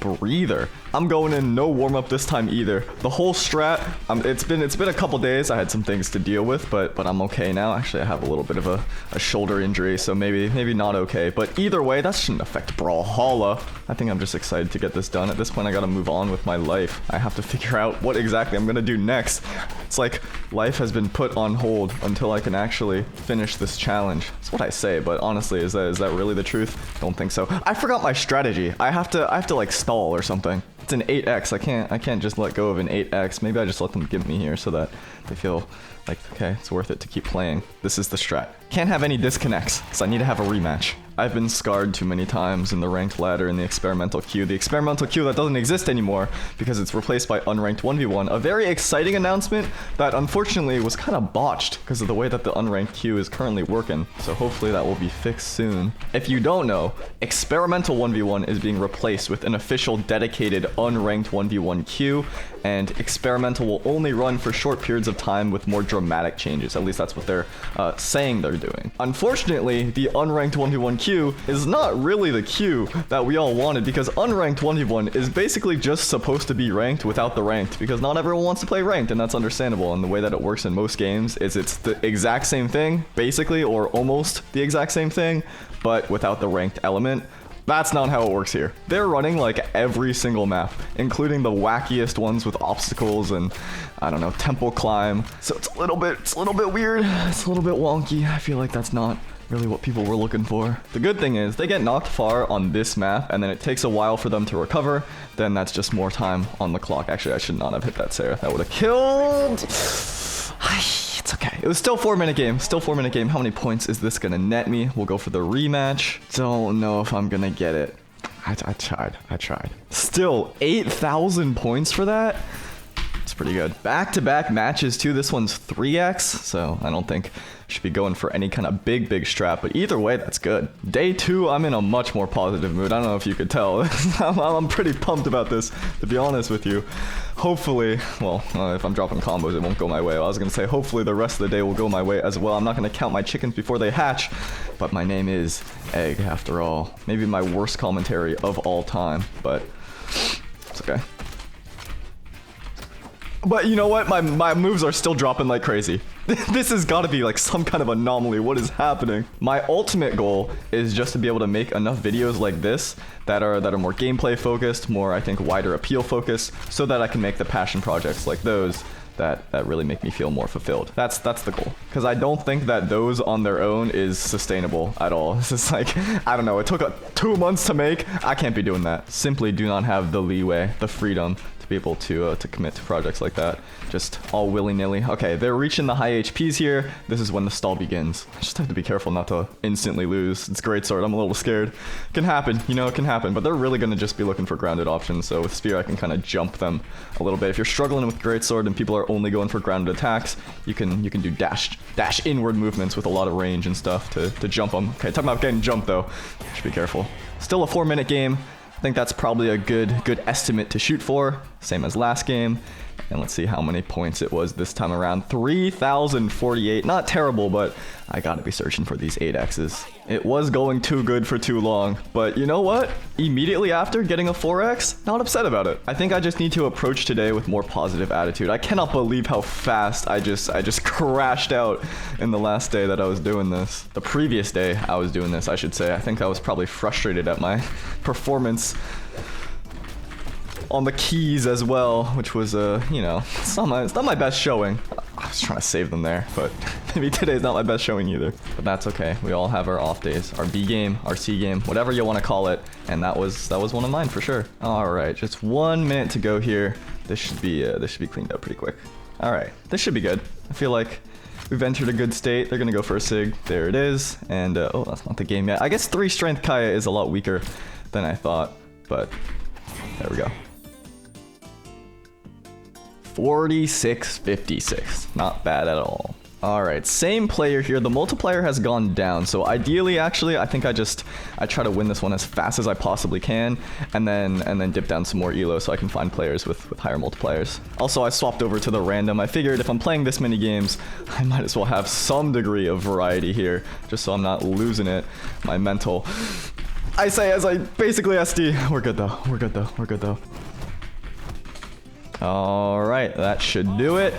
breather. I'm going in no warm-up this time either. The whole strat, it's been a couple days. I had some things to deal with, but I'm okay now. Actually, I have a little bit of a shoulder injury, so maybe not okay. But either way, that shouldn't affect Brawlhalla. I think I'm just excited to get this done. At this point, I gotta move on with my life. I have to figure out what exactly I'm gonna do next. It's like life has been put on hold until I can actually finish this challenge. That's what I say, but honestly, is that really the truth? Don't think so. I forgot my strategy. I have to like stall or something. It's an 8x. I can't just let go of an 8x. Maybe I just let them give me here so that they feel like, okay, it's worth it to keep playing. This is the strat. Can't have any disconnects, because I need to have a rematch. I've been scarred too many times in the ranked ladder in the experimental queue. The experimental queue that doesn't exist anymore because it's replaced by unranked 1v1. A very exciting announcement that unfortunately was kind of botched because of the way that the unranked queue is currently working. So hopefully that will be fixed soon. If you don't know, experimental 1v1 is being replaced with an official dedicated unranked 1v1 queue, and experimental will only run for short periods of time with more dramatic changes. At least that's what they're saying they're doing. Unfortunately, the unranked 1v1 queue is not really the queue that we all wanted, because unranked 1v1 is basically just supposed to be ranked without the ranked, because not everyone wants to play ranked, and that's understandable. And the way that it works in most games is it's the exact same thing, basically, or almost the exact same thing, but without the ranked element. That's not how it works here. They're running like every single map, including the wackiest ones with obstacles and, I don't know, temple climb. So it's a little bit weird. It's a little bit wonky. I feel like that's not really what people were looking for. The good thing is they get knocked far on this map, and then it takes a while for them to recover. Then that's just more time on the clock. Actually, I should not have hit that Sarah. That would have killed. It's okay. It was still 4-minute game. Still 4-minute game. How many points is this gonna net me? We'll go for the rematch. Don't know if I'm gonna get it. I tried. Still 8,000 points for that? It's pretty good. Back-to-back matches too. This one's 3x, so I don't think I should be going for any kind of big strat, but either way, that's good. Day 2, I'm in a much more positive mood. I don't know if you could tell. I'm pretty pumped about this, to be honest with you. Hopefully, well, if I'm dropping combos, it won't go my way. I was gonna say, hopefully the rest of the day will go my way as well. I'm not gonna count my chickens before they hatch, but my name is Egg, after all. Maybe my worst commentary of all time, but it's okay. But you know what? My moves are still dropping like crazy. This has got to be like some kind of anomaly. What is happening? My ultimate goal is just to be able to make enough videos like this that are more gameplay focused, more, I think, wider appeal focused, so that I can make the passion projects like those that really make me feel more fulfilled. That's the goal. Because I don't think that those on their own is sustainable at all. This is like, I don't know, it took 2 months to make. I can't be doing that. Simply do not have the leeway, the freedom to be able to commit to projects like that. Just all willy-nilly. Okay, they're reaching the high HPs here. This is when the stall begins. I just have to be careful not to instantly lose. It's greatsword. I'm a little scared. It can happen, you know, it can happen. But they're really going to just be looking for grounded options. So with spear, I can kind of jump them a little bit. If you're struggling with greatsword and people are are only going for grounded attacks, you can do dash inward movements with a lot of range and stuff to jump them. Okay, talking about getting jumped though, should be careful. Still a 4-minute game. I think that's probably a good estimate to shoot for, same as last game. And let's see how many points it was this time around. 3,048. Not terrible, but I gotta be searching for these 8x's. It was going too good for too long, but you know what? Immediately after getting a 4x, not upset about it. I think I just need to approach today with more positive attitude. I cannot believe how fast I just crashed out in the last day that I was doing this. The previous day I was doing this, I should say. I think I was probably frustrated at my performance on the keys as well, which was you know, it's not my best showing. I was trying to save them there, but maybe today's not my best showing either. But that's okay. We all have our off days, our B game, our C game, whatever you want to call it, and that was one of mine for sure. All right, just 1 minute to go here. This should be cleaned up pretty quick. All right, this should be good. I feel like we've entered a good state. They're gonna go for a Sig. There it is. And oh, that's not the game yet. I guess 3 strength Kaya is a lot weaker than I thought, but there we go. 46-56, not bad at all. All right, same player here. The multiplier has gone down, so ideally, actually, I think I try to win this one as fast as I possibly can, and then dip down some more elo so I can find players with higher multipliers. Also, I swapped over to the random. I figured if I'm playing this many games, I might as well have some degree of variety here, just so I'm not losing it. My mental. I say as I basically SD. We're good though. We're good though. We're good though. All right, that should do it.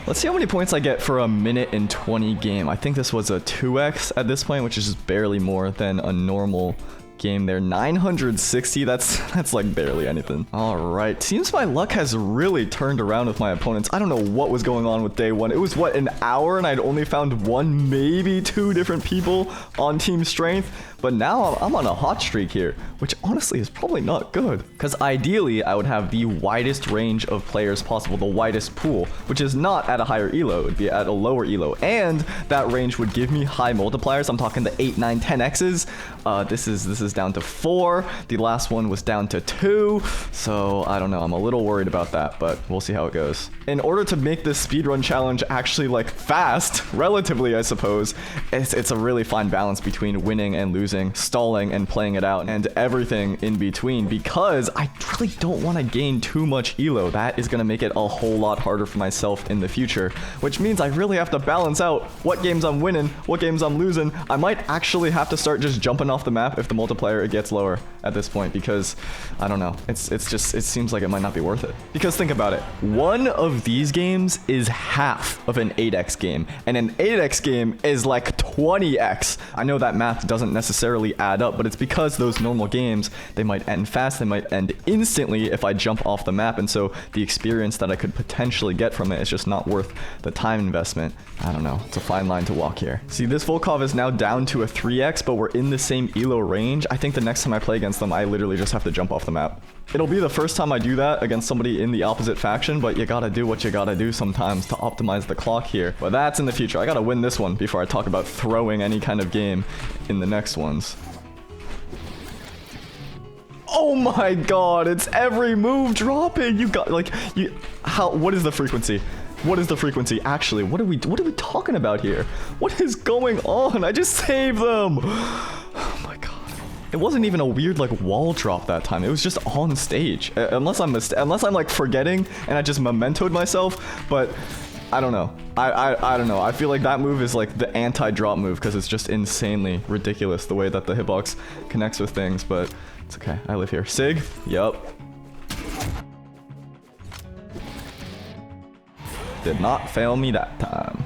Let's see how many points I get for a 1:20 game. I think this was a 2x at this point, which is just barely more than a normal game there. 960, that's like barely anything. All right, seems my luck has really turned around with my opponents. I don't know what was going on with day one. It was what, an hour, and I'd only found 1, maybe 2 different people on team strength. But now I'm on a hot streak here, which honestly is probably not good. Because ideally, I would have the widest range of players possible, the widest pool, which is not at a higher elo, it would be at a lower elo. And that range would give me high multipliers. I'm talking the 8, 9, 10x's. This is down to 4. The last one was down to 2. So I don't know, I'm a little worried about that, but we'll see how it goes. In order to make this speedrun challenge actually like fast, relatively, I suppose, it's a really fine balance between winning and losing, stalling and playing it out, and everything in between, because I really don't want to gain too much elo. That is going to make it a whole lot harder for myself in the future, which means I really have to balance out what games I'm winning, what games I'm losing. I might actually have to start just jumping off the map if the multiplier gets lower at this point, because I don't know, it seems like it might not be worth it. Because think about it, one of these games is half of an 8x game, and an 8x game is like 20x. I know that math doesn't necessarily add up, but it's because those normal games, they might end fast, they might end instantly if I jump off the map, and so the experience that I could potentially get from it is just not worth the time investment. I don't know, it's a fine line to walk here. See, this Volkov is now down to a 3x, but we're in the same elo range. I think the next time I play against them, I literally just have to jump off the map. It'll be the first time I do that against somebody in the opposite faction, but you gotta do what you gotta do sometimes to optimize the clock here. But that's in the future. I gotta win this one before I talk about throwing any kind of game in the next ones. Oh my god, it's every move dropping. You got like what is the frequency? What is the frequency? Actually, what are we talking about here? What is going on? I just saved them. Oh my god. It wasn't even a weird like wall drop that time. It was just on stage. Unless I'm like forgetting and I just mementoed myself, but I don't know. I don't know. I feel like that move is like the anti-drop move because it's just insanely ridiculous the way that the hitbox connects with things, but it's okay. I live here. Sig? Yup. Did not fail me that time.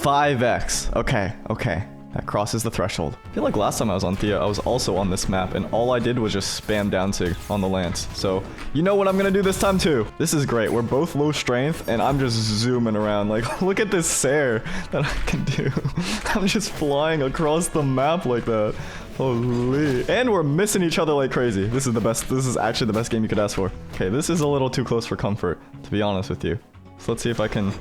5x. Okay. That crosses the threshold. I feel like last time I was on Thea, I was also on this map, and all I did was just spam down Sig on the lance. So, you know what I'm gonna do this time too. This is great. We're both low strength, and I'm just zooming around. Like, look at this Sair that I can do. I'm just flying across the map like that. Holy. And we're missing each other like crazy. This is the best. This is actually the best game you could ask for. Okay, this is a little too close for comfort, to be honest with you. So let's see if I can...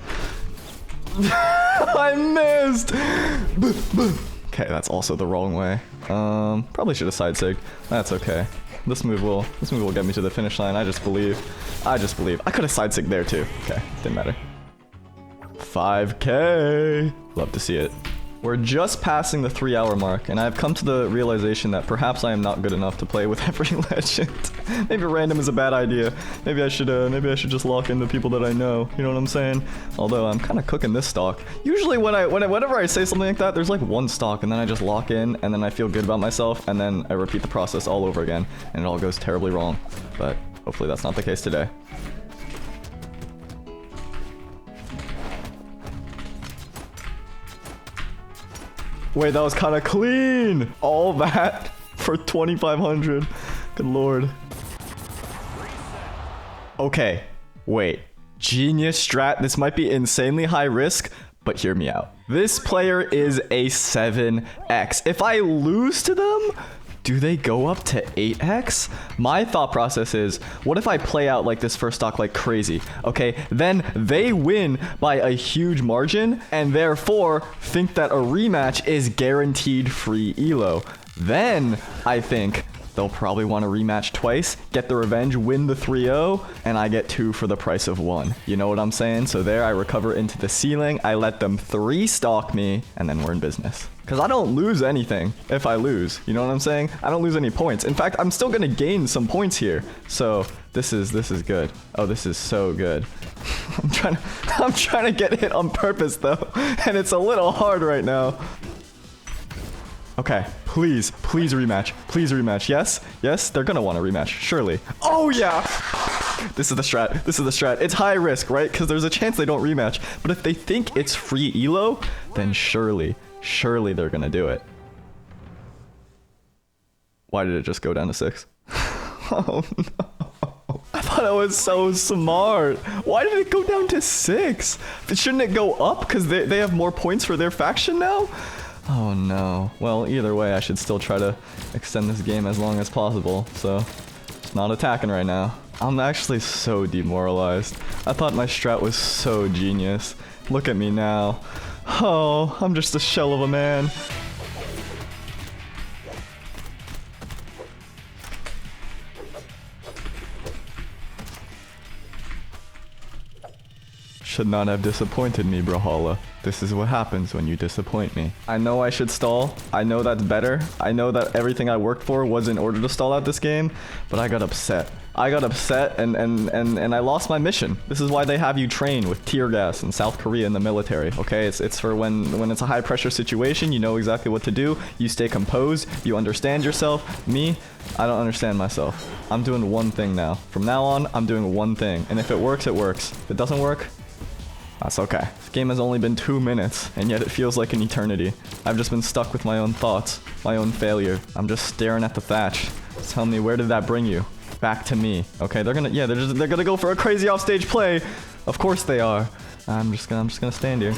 I missed! Okay, that's also the wrong way. Probably should have side sig. That's okay. This move will get me to the finish line. I just believe. I could have side sig there too. Okay, didn't matter. 5K. Love to see it. We're just passing the 3-hour mark, and I've come to the realization that perhaps I am not good enough to play with every legend. Maybe random is a bad idea. Maybe I should just lock in the people that I know. You know what I'm saying? Although I'm kind of cooking this stock. Usually whenever I say something like that, there's like one stock, and then I just lock in, and then I feel good about myself, and then I repeat the process all over again, and it all goes terribly wrong. But hopefully that's not the case today. Wait, that was kind of clean. All that for 2,500. Good lord. Okay, wait. Genius strat. This might be insanely high risk, but hear me out. This player is a 7x. If I lose to them, do they go up to 8x? My thought process is, what if I play out like this first stock like crazy? Okay, then they win by a huge margin, and therefore think that a rematch is guaranteed free elo. Then I think they'll probably want to rematch twice, get the revenge, win the 3-0, and I get 2 for the price of 1. You know what I'm saying? So there I recover into the ceiling, I let them 3-stock me, and then we're in business. Because I don't lose anything if I lose. You know what I'm saying? I don't lose any points. In fact, I'm still going to gain some points here. So this is good. Oh, this is so good. I'm trying to get hit on purpose though. And it's a little hard right now. Okay, please rematch. Please rematch. Yes, they're going to want a rematch. Surely. Oh yeah. This is the strat. It's high risk, right? Because there's a chance they don't rematch. But if they think it's free elo, then surely they're gonna do it. Why did it just go down to 6? Oh no. I thought I was so smart. Why did it go down to 6? Shouldn't it go up because they have more points for their faction now? Oh no. Well, either way, I should still try to extend this game as long as possible. So, it's not attacking right now. I'm actually so demoralized. I thought my strat was so genius. Look at me now. Oh, I'm just a shell of a man. Should not have disappointed me, Brawlhalla. This is what happens when you disappoint me. I know I should stall. I know that's better. I know that everything I worked for was in order to stall out this game, but I got upset. I got upset and I lost my mission. This is why they have you train with tear gas in South Korea in the military, okay? It's for when it's a high pressure situation, you know exactly what to do. You stay composed, you understand yourself. Me, I don't understand myself. I'm doing one thing now. From now on, I'm doing one thing. And if it works, it works. If it doesn't work, that's okay. This game has only been 2 minutes, and yet it feels like an eternity. I've just been stuck with my own thoughts, my own failure. I'm just staring at the thatch. Tell me, where did that bring you? Back to me. Okay, they're gonna go for a crazy offstage play. Of course they are. I'm just gonna stand here.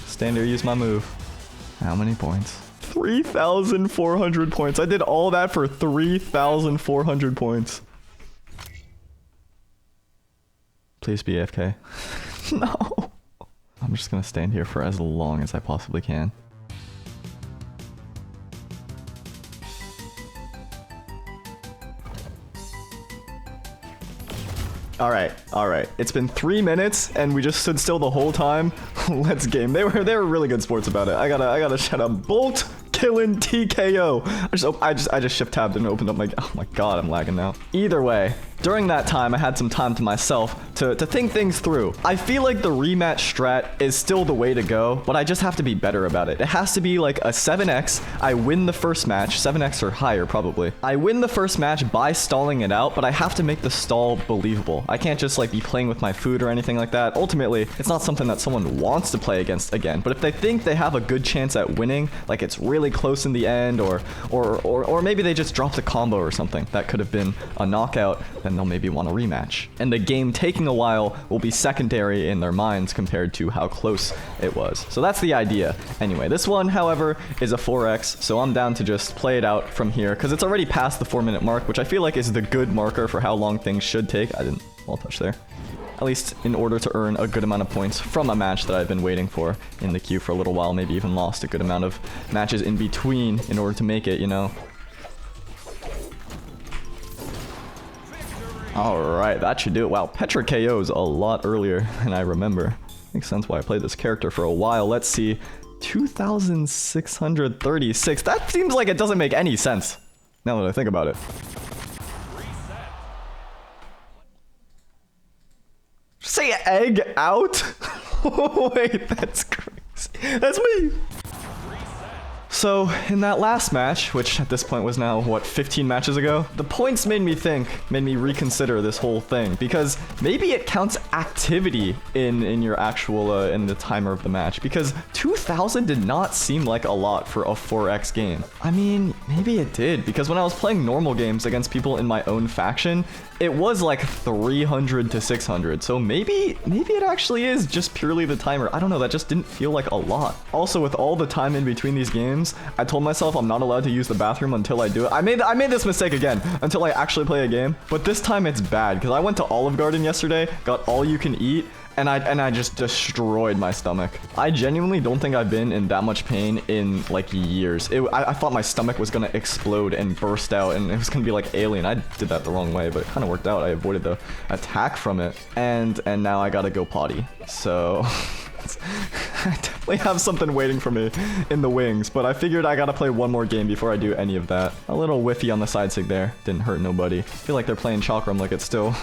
Stand here, use my move. How many points? 3,400 points. I did all that for 3,400 points. Please be AFK. No. I'm just gonna stand here for as long as I possibly can. Alright. It's been 3 minutes and we just stood still the whole time. Let's game. They were really good sports about it. I gotta shout out Bolt killing TKO. I just shift tabbed and opened up my, oh my god, I'm lagging now. Either way, during that time, I had some time to myself to think things through. I feel like the rematch strat is still the way to go, but I just have to be better about it. It has to be like a 7x. I win the first match, 7x or higher probably. I win the first match by stalling it out, but I have to make the stall believable. I can't just like be playing with my food or anything like that. Ultimately, it's not something that someone wants to play against again, but if they think they have a good chance at winning, like it's really close in the end, or maybe they just dropped a combo or something that could have been a knockout, then they'll maybe want a rematch. And the game taking a while will be secondary in their minds compared to how close it was. So that's the idea. Anyway, this one, however, is a 4x, so I'm down to just play it out from here, because it's already past the 4-minute mark, which I feel like is the good marker for how long things should take. I didn't wall touch there. At least in order to earn a good amount of points from a match that I've been waiting for in the queue for a little while, maybe even lost a good amount of matches in between in order to make it, you know. Alright, that should do it. Wow, Petra KOs a lot earlier than I remember. Makes sense why I played this character for a while. Let's see. 2,636. That seems like it doesn't make any sense, now that I think about it. Say egg out? Wait, that's crazy. That's me. So, in that last match, which at this point was now, what, 15 matches ago? The points made me reconsider this whole thing, because maybe it counts activity in your actual, in the timer of the match, because 2,000 did not seem like a lot for a 4x game. I mean, maybe it did, because when I was playing normal games against people in my own faction, it was like 300 to 600, so maybe it actually is just purely the timer. I don't know, that just didn't feel like a lot. Also, with all the time in between these games, I told myself I'm not allowed to use the bathroom until I do it. I made this mistake again, until I actually play a game, but this time it's bad, because I went to Olive Garden yesterday, got all you can eat, and I just destroyed my stomach. I genuinely don't think I've been in that much pain in like years. I thought my stomach was gonna explode and burst out, and it was gonna be like Alien. I did that the wrong way, but it kind of worked out. I avoided the attack from it, and now I gotta go potty. So I definitely have something waiting for me in the wings, but I figured I gotta play one more game before I do any of that. A little whiffy on the side sig there. Didn't hurt nobody. I feel like they're playing Chakram like it's still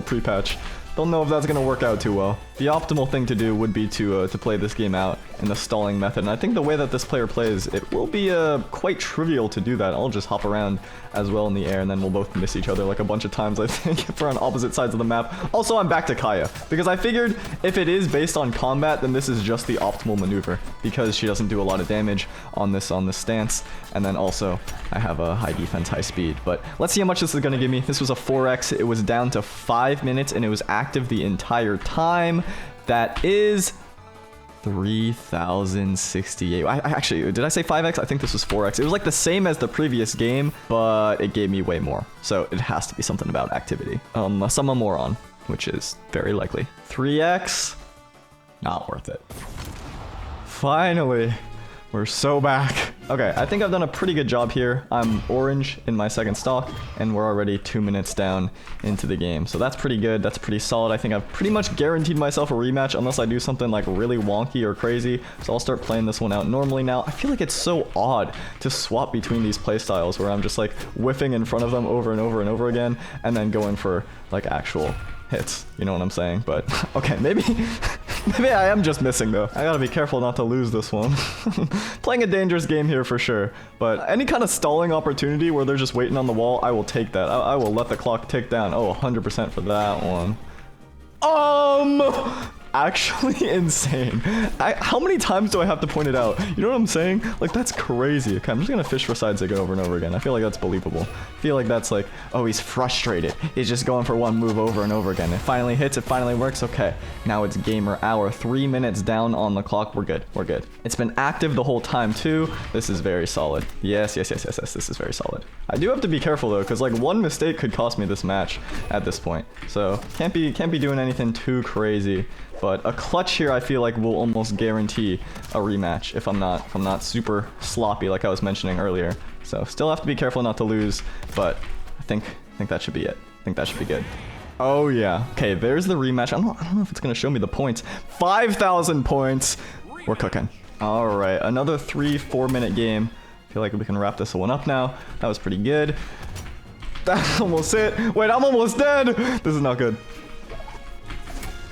pre-patch. Don't know if that's gonna work out too well. The optimal thing to do would be to play this game out in the stalling method, and I think the way that this player plays, it will be quite trivial to do that. I'll just hop around as well in the air, and then we'll both miss each other like a bunch of times, I think, if we're on opposite sides of the map. Also, I'm back to Kaya, because I figured if it is based on combat, then this is just the optimal maneuver, because she doesn't do a lot of damage on this stance, and then also I have a high defense, high speed. But let's see how much this is gonna give me. This was a 4x. It was down to 5 minutes, and it was active the entire time. That is 3,068. I actually, did I say 5x? I think this was 4x. It was like the same as the previous game, but it gave me way more. So it has to be something about activity. Unless I'm a moron, which is very likely. 3x, not worth it. Finally, we're so back. Okay, I think I've done a pretty good job here. I'm orange in my second stock, and we're already 2 minutes down into the game. So that's pretty good. That's pretty solid. I think I've pretty much guaranteed myself a rematch unless I do something like really wonky or crazy. So I'll start playing this one out normally now. I feel like it's so odd to swap between these playstyles where I'm just like whiffing in front of them over and over and over again, and then going for like actual hits. You know what I'm saying? But okay, maybe I am just missing though. I gotta be careful not to lose this one. Playing a dangerous game here for sure, but any kind of stalling opportunity where they're just waiting on the wall, I will take that. I will let the clock tick down. Oh, 100% for that one. Actually insane. How many times do I have to point it out? You know what I'm saying? Like, that's crazy. Okay, I'm just gonna fish for side sig over and over again. I feel like that's believable. I feel like that's like, oh, he's frustrated. He's just going for one move over and over again. It finally hits, it finally works. Okay, now it's gamer hour. 3 minutes down on the clock. We're good, we're good. It's been active the whole time too. This is very solid. Yes, this is very solid. I do have to be careful though, because like one mistake could cost me this match at this point. So can't be doing anything too crazy. But a clutch here, I feel like, will almost guarantee a rematch if I'm not super sloppy like I was mentioning earlier. So still have to be careful not to lose, but I think that should be it. I think that should be good. Oh yeah. Okay, there's the rematch. I don't know if it's gonna show me the points. 5,000 points. We're cooking. All right, another 3-4 minute game. I feel like we can wrap this one up now. That was pretty good. That's almost it. Wait, I'm almost dead. This is not good.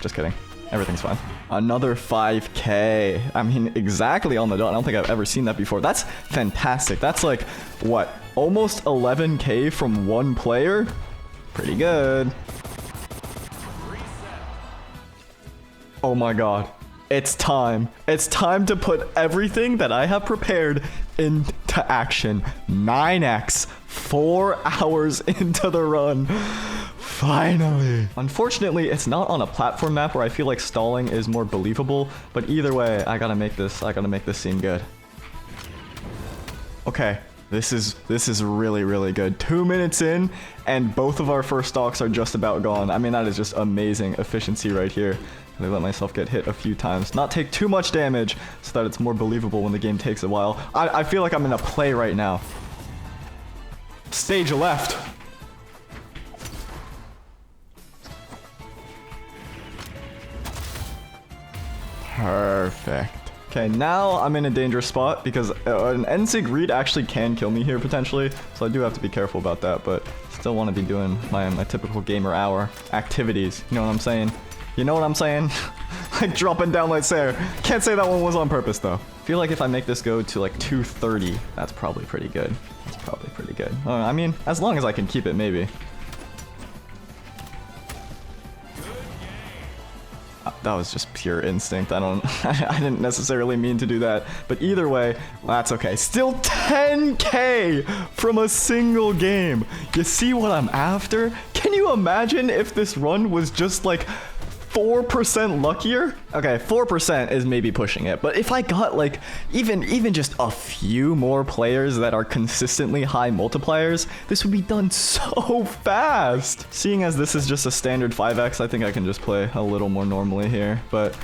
Just kidding. Everything's fine. Another 5K. I mean, exactly on the dot. I don't think I've ever seen that before. That's fantastic. That's like, what, almost 11K from one player? Pretty good. Oh my god. It's time. It's time to put everything that I have prepared into action. 9x. 4 hours into the run. Finally. Unfortunately, it's not on a platform map where I feel like stalling is more believable, but either way, I gotta make this seem good. Okay, this is really good. 2 minutes in, and both of our first stocks are just about gone. I mean, that is just amazing efficiency right here. I let myself get hit a few times, not take too much damage, so that it's more believable when the game takes a while. I feel like I'm in a play right now. Stage left. Perfect. Okay, now I'm in a dangerous spot because an NSIG read actually can kill me here potentially, so I do have to be careful about that, but still want to be doing my typical gamer hour activities. You know what I'm saying? You know what I'm saying? Like dropping down like Sarah. Can't say that one was on purpose though. I feel like if I make this go to like 230, that's probably pretty good. That's probably pretty good. I mean, as long as I can keep it, maybe. That was just pure instinct. I didn't necessarily mean to do that. But either way, that's okay. Still 10K from a single game. You see what I'm after? Can you imagine if this run was just like 4% luckier? Okay, 4% is maybe pushing it, but if I got like even just a few more players that are consistently high multipliers, this would be done so fast. Seeing as this is just a standard 5x, I think I can just play a little more normally here, but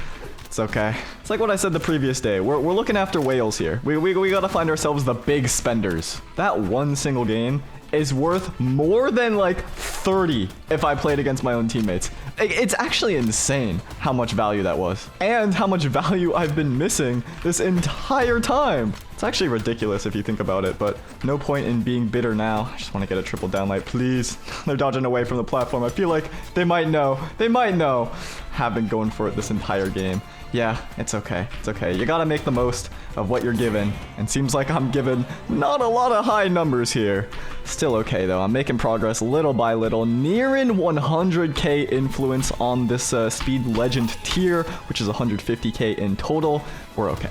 it's okay. It's like what I said the previous day. We're looking after whales here. We gotta find ourselves the big spenders. That one single game is worth more than like 30 if I played against my own teammates. It's actually insane how much value that was and how much value I've been missing this entire time. It's actually ridiculous if you think about it, but no point in being bitter now. I just want to get a triple downlight, please. They're dodging away from the platform. I feel like they might know. They might know. Have been going for it this entire game. Yeah, it's okay. It's okay. You gotta make the most of what you're given. And seems like I'm given not a lot of high numbers here. Still okay though. I'm making progress little by little, nearing 100k influence on this speed legend tier, which is 150k in total. We're okay.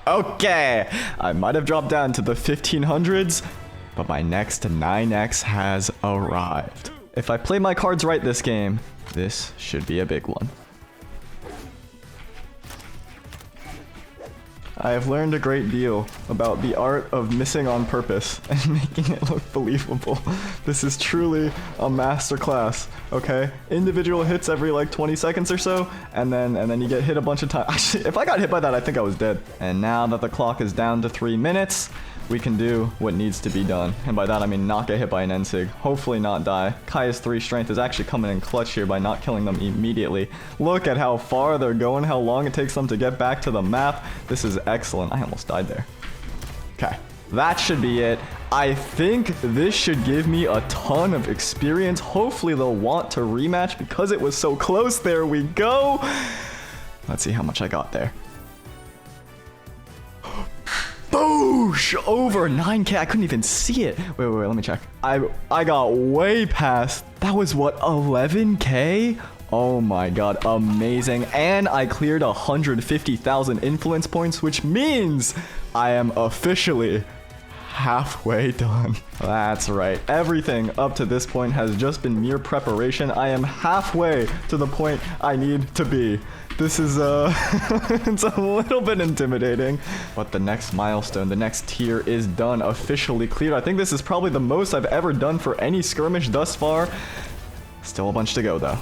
Okay, I might have dropped down to the 1500s, but my next 9x has arrived. If I play my cards right this game, this should be a big one. I have learned a great deal about the art of missing on purpose and making it look believable. This is truly a masterclass, okay? Individual hits every like 20 seconds or so, and then you get hit a bunch of times. Actually, if I got hit by that, I think I was dead. And now that the clock is down to 3 minutes, we can do what needs to be done. And by that, I mean not get hit by an NSIG. Hopefully not die. Kai's 3 strength is actually coming in clutch here by not killing them immediately. Look at how far they're going, how long it takes them to get back to the map. This is excellent. I almost died there. Okay, that should be it. I think this should give me a ton of experience. Hopefully they'll want to rematch because it was so close. There we go. Let's see how much I got there. Boosh! Over 9k. I couldn't even see it. Wait, let me check. I got way past. That was what, 11k? Oh my god, amazing. And I cleared 150,000 influence points, which means I am officially halfway done. That's right. Everything up to this point has just been mere preparation. I am halfway to the point I need to be. This is, it's a little bit intimidating, but the next milestone, the next tier is done, officially cleared. I think this is probably the most I've ever done for any skirmish thus far. Still a bunch to go, though.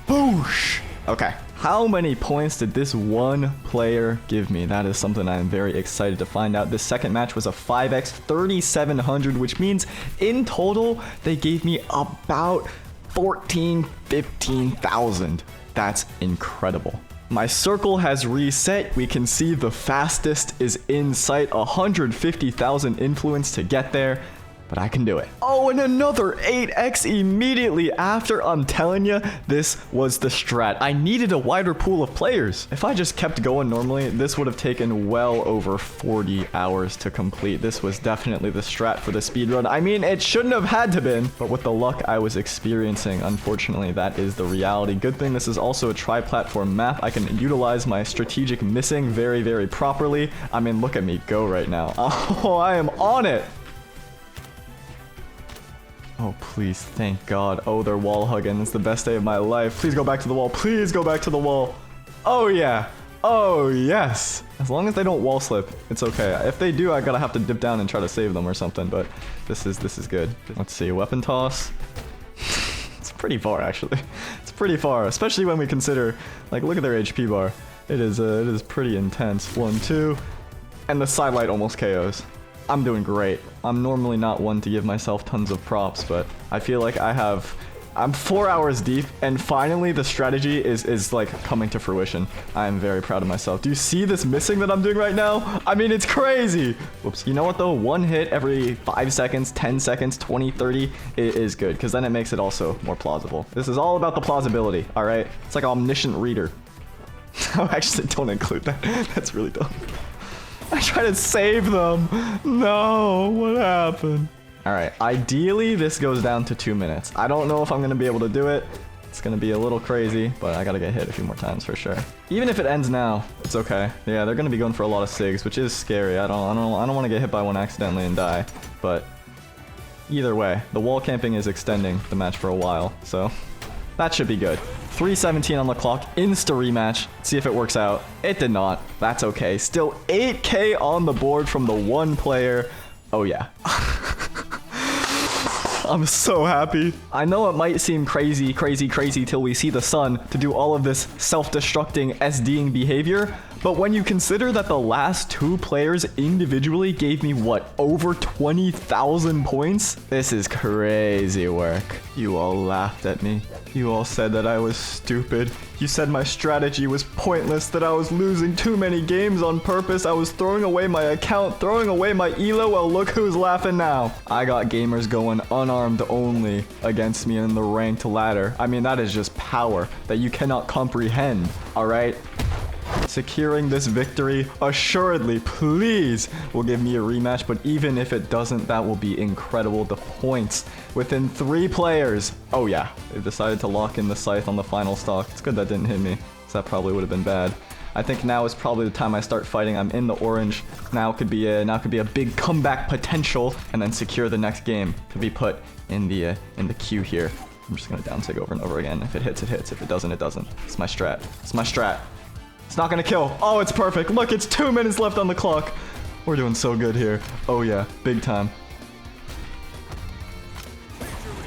Boosh! Okay. How many points did this one player give me? That is something I am very excited to find out. This second match was a 5x 3700, which means in total they gave me about 15,000. That's incredible. My circle has reset. We can see the fastest is in sight. 150,000 influence to get there. But I can do it. Oh, and another 8x immediately after. I'm telling you, this was the strat. I needed a wider pool of players. If I just kept going normally, this would have taken well over 40 hours to complete. This was definitely the strat for the speedrun. I mean, it shouldn't have had to been, but with the luck I was experiencing, unfortunately, that is the reality. Good thing this is also a tri-platform map. I can utilize my strategic missing very, very properly. I mean, look at me go right now. Oh, I am on it. Oh, please, thank God. Oh, they're wall hugging. It's the best day of my life. Please go back to the wall. Please go back to the wall. Oh, yeah. Oh, yes. As long as they don't wall slip, it's okay. If they do, I gotta have to dip down and try to save them or something, but this is good. Let's see, weapon toss. It's pretty far, actually. It's pretty far, especially when we consider, like, look at their HP bar. It is pretty intense. 1, 2. and the sidelight almost KOs. I'm doing great. I'm normally not one to give myself tons of props, but I feel like I'm 4 hours deep, and finally the strategy is like coming to fruition. I am very proud of myself. Do you see this missing that I'm doing right now? I mean, it's crazy. Whoops. You know what though? One hit every 5 seconds, 10 seconds, 20, 30 is good, because then it makes it also more plausible. This is all about the plausibility, all right? It's like an omniscient reader. Oh, actually, don't include that. That's really dumb. I try to save them. No, what happened? All right, ideally this goes down to 2 minutes. I don't know if I'm gonna be able to do it. It's gonna be a little crazy, but I gotta get hit a few more times for sure. Even if it ends now, it's okay. Yeah, they're gonna be going for a lot of SIGs, which is scary. I don't want to get hit by one accidentally and die. But either way, the wall camping is extending the match for a while, so that should be good. 3:17 on the clock, insta rematch. See if it works out. It did not. That's okay. Still 8K on the board from the one player. Oh yeah. I'm so happy. I know it might seem crazy till we see the sun to do all of this self-destructing SDing behavior, but when you consider that the last 2 players individually gave me, what, over 20,000 points? This is crazy work. You all laughed at me. You all said that I was stupid. You said my strategy was pointless, that I was losing too many games on purpose. I was throwing away my account, throwing away my elo. Well, look who's laughing now. I got gamers going unarmed only against me in the ranked ladder. I mean, that is just power that you cannot comprehend, all right? Securing this victory assuredly, please, will give me a rematch, but even if it doesn't, that will be incredible. The points within 3 players. Oh yeah, they decided to lock in the scythe on the final stock. It's good that didn't hit me, because that probably would have been bad. I think now is probably the time I start fighting. I'm in the orange. Now could be a big comeback potential, and then secure the next game to be put in the queue here. I'm just gonna down sig over and over again. If it hits, it hits. If it doesn't, it doesn't. It's my strat. It's my strat. It's not gonna kill. Oh, it's perfect. Look, it's 2 minutes left on the clock. We're doing so good here. Oh yeah, big time.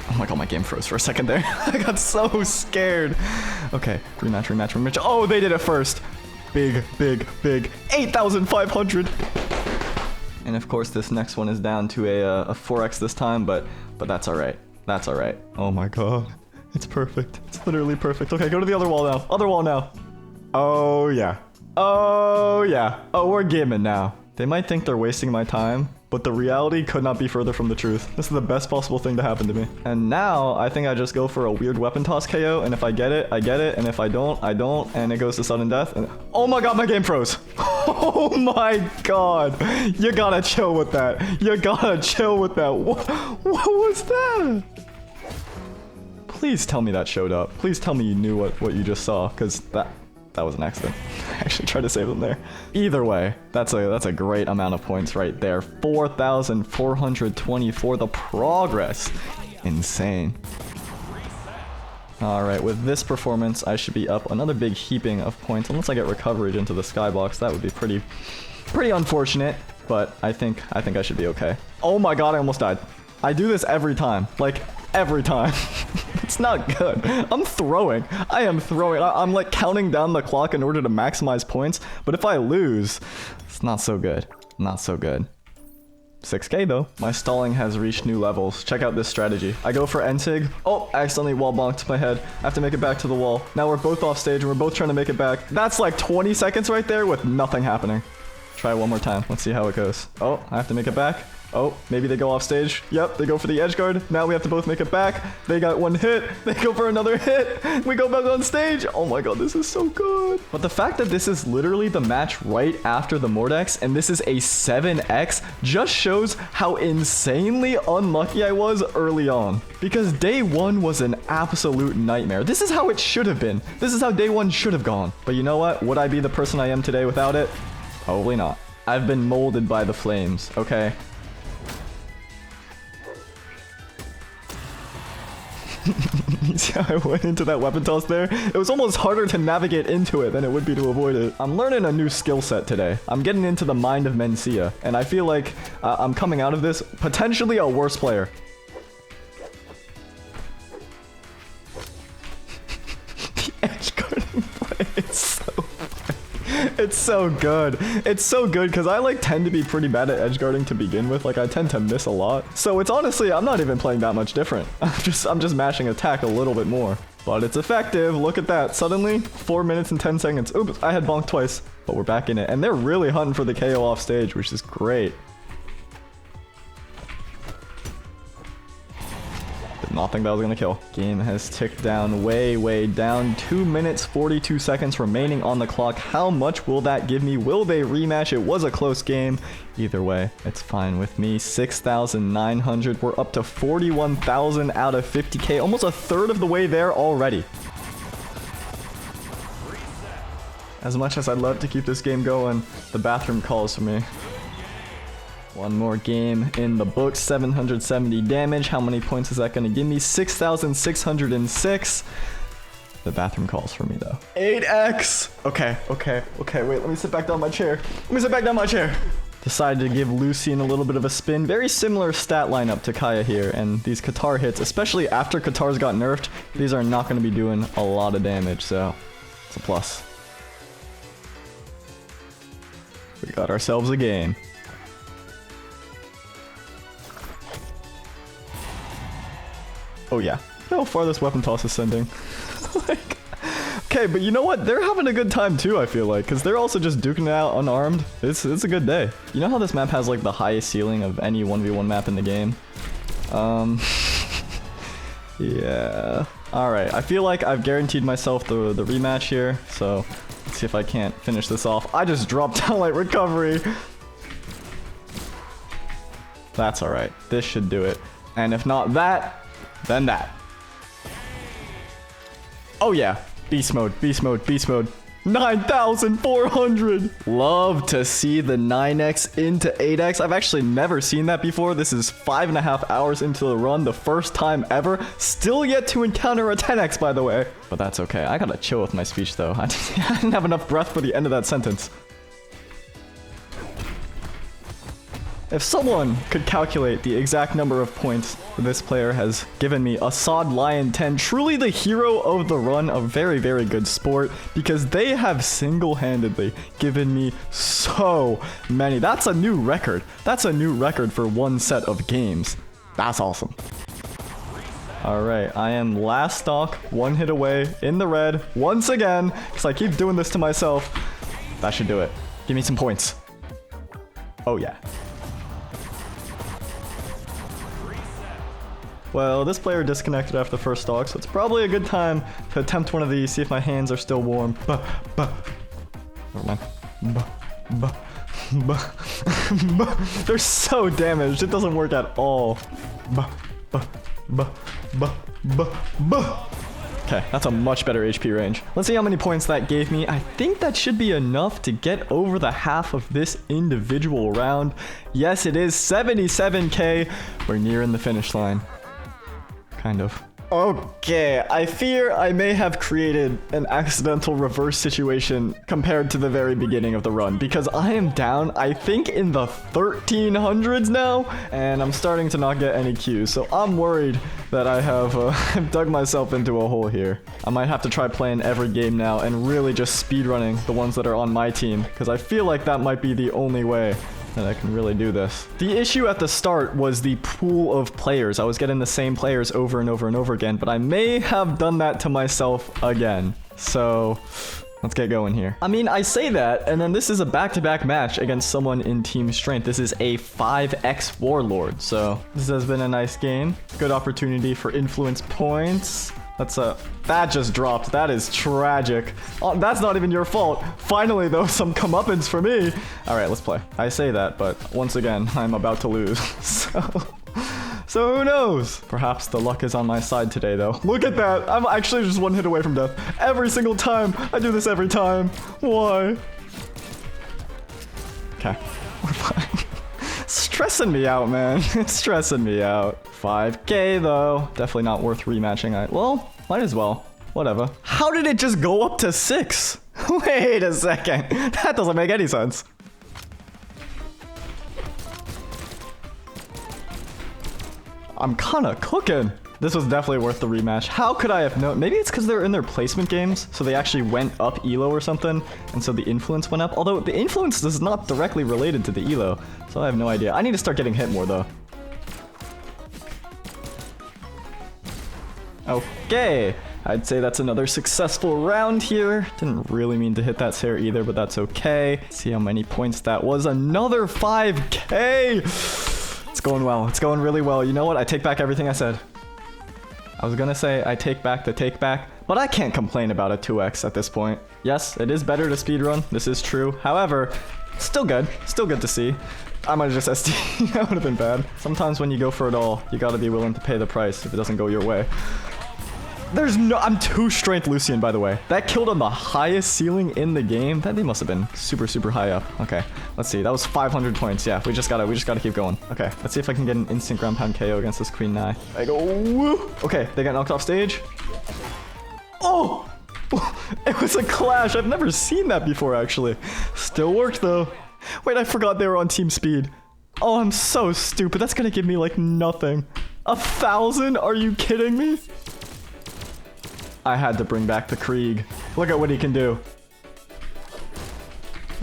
Oh my god, my game froze for a second there. I got so scared. Okay, rematch, rematch, rematch. Oh, they did it first. Big, big, big. 8,500. And of course, this next one is down to a 4x this time, but that's all right. That's all right. Oh my god, it's perfect. It's literally perfect. Okay, go to the other wall now. Other wall now. Oh yeah. Oh yeah. Oh, we're gaming now. They might think they're wasting my time, but the reality could not be further from the truth. This is the best possible thing to happen to me. And now I think I just go for a weird weapon toss KO, and if I get it, I get it, and if I don't, I don't, and it goes to sudden death. And oh my god, my game froze. Oh my god. You gotta chill with that. You gotta chill with that. What was that? Please tell me that showed up. Please tell me you knew what you just saw, because that was an accident. I actually tried to save them there. Either way, that's a great amount of points right there. 4,424. The progress. Insane. Alright, with this performance, I should be up another big heaping of points. Unless I get recovered into the skybox, that would be pretty unfortunate. But I think I should be okay. Oh my god, I almost died. I do this every time. Like, every time. It's not good. I'm throwing. I am throwing. I'm like counting down the clock in order to maximize points. But if I lose, it's not so good. Not so good. 6K though. My stalling has reached new levels. Check out this strategy. I go for NSIG. Oh, I accidentally wall bonked my head. I have to make it back to the wall. Now we're both off stage and we're both trying to make it back. That's like 20 seconds right there with nothing happening. Try it one more time. Let's see how it goes. Oh, I have to make it back. Oh, maybe they go off stage. Yep, they go for the edge guard. Now we have to both make it back. They got one hit. They go for another hit. We go back on stage. Oh my god, this is so good. But the fact that this is literally the match right after the Mordex, and this is a 7x, just shows how insanely unlucky I was early on. Because day 1 was an absolute nightmare. This is how it should have been. This is how day 1 should have gone. But you know what? Would I be the person I am today without it? Probably not. I've been molded by the flames, okay? See how I went into that weapon toss there? It was almost harder to navigate into it than it would be to avoid it. I'm learning a new skill set today. I'm getting into the mind of Mencia, and I feel like I'm coming out of this potentially a worse player. The edge guarding play is so funny. It's so good. It's so good because I like tend to be pretty bad at edge guarding to begin with. Like I tend to miss a lot. So it's honestly, I'm not even playing that much different. I'm just mashing attack a little bit more. But it's effective. Look at that. Suddenly, 4 minutes and 10 seconds. Oops, I had bonked twice. But we're back in it. And they're really hunting for the KO off stage, which is great. Did not think that was going to kill. Game has ticked down way down. 2 minutes, 42 seconds remaining on the clock. How much will that give me? Will they rematch? It was a close game. Either way, it's fine with me. 6,900. We're up to 41,000 out of 50K. Almost a third of the way there already. As much as I'd love to keep this game going, the bathroom calls for me. One more game in the books, 770 damage. How many points is that going to give me? 6,606. The bathroom calls for me though. 8x. Okay. Wait, let me sit back down my chair. Decided to give Lucian a little bit of a spin. Very similar stat lineup to Kaya here. And these Qatar hits, especially after Qatar's got nerfed, these are not going to be doing a lot of damage. So it's a plus. We got ourselves a game. Oh yeah. How far this weapon toss is sending. Like, okay, but you know what? They're having a good time too, I feel like, because they're also just duking it out unarmed. It's a good day. You know how this map has like the highest ceiling of any 1v1 map in the game? Yeah. Alright, I feel like I've guaranteed myself the rematch here, so let's see if I can't finish this off. I just dropped down like recovery. That's alright. This should do it. And if not that, then that. Oh yeah, beast mode. 9,400. Love to see the 9x into 8x. I've actually never seen that before. This is 5.5 hours into the run, the first time ever. Still yet to encounter a 10x, by the way. But that's okay. I gotta chill with my speech though. I didn't have enough breath for the end of that sentence. If someone could calculate the exact number of points this player has given me, Assad Lion 10, truly the hero of the run, a very good sport, because they have single-handedly given me so many. That's a new record. That's a new record for one set of games. That's awesome. Alright, I am last stock, one hit away, in the red, once again, because I keep doing this to myself. That should do it. Give me some points. Oh yeah. Well, this player disconnected after the first stock, so it's probably a good time to attempt one of these, see if my hands are still warm. Never mind. They're so damaged, it doesn't work at all. Okay, that's a much better HP range. Let's see how many points that gave me. I think that should be enough to get over the half of this individual round. Yes, it is 77k. We're nearing the finish line. Kind of. Okay, I fear I may have created an accidental reverse situation compared to the very beginning of the run, because I am down, I think, in the 1300s now, and I'm starting to not get any Qs, so I'm worried that I have I've dug myself into a hole here. I might have to try playing every game now and really just speedrunning the ones that are on my team, because I feel like that might be the only way that I can really do this. The issue at the start was the pool of players. I was getting the same players over and over again, but I may have done that to myself again. So let's get going here. I mean, I say that, and then this is a back-to-back match against someone in team strength. This is a 5x warlord, so this has been a nice game. Good opportunity for influence points. That just dropped. That is tragic. Oh, that's not even your fault. Finally, though, some comeuppance for me. All right, let's play. I say that, but once again, I'm about to lose. So who knows? Perhaps the luck is on my side today, though. Look at that. I'm actually just one hit away from death. Every single time. I do this every time. Why? Okay, we're fine. Stressing me out, man. It's stressing me out. 5k though. Definitely not worth rematching. Well, might as well. Whatever. How did it just go up to 6? Wait a second. That doesn't make any sense. I'm kinda cooking. This was definitely worth the rematch. How could I have known? Maybe it's because they're in their placement games, so they actually went up elo or something, and so the influence went up. Although the influence is not directly related to the elo, so I have no idea. I need to start getting hit more though. Okay, I'd say that's another successful round here. Didn't really mean to hit that Sarah either, but that's okay. See how many points that was. Another 5K. It's going well. It's going really well. You know what? I take back everything I said. I was gonna say I take back the take back, but I can't complain about a 2x at this point. Yes, it is better to speedrun. This is true. However, still good. Still good to see. I might have just SD. That would have been bad. Sometimes when you go for it all, you gotta be willing to pay the price if it doesn't go your way. There's no, I'm 2 strength Lucian, by the way. That killed on the highest ceiling in the game. That they must have been super, super high up. Okay, let's see. That was 500 points. Yeah, we just gotta keep going. Okay, let's see if I can get an instant ground pound KO against this Queen Nai. I go, woo. Okay, they got knocked off stage. Oh, it was a clash. I've never seen that before, actually. Still worked though. Wait, I forgot they were on team speed. Oh, I'm so stupid. That's gonna give me like nothing. 1,000? Are you kidding me? I had to bring back the Krieg. Look at what he can do.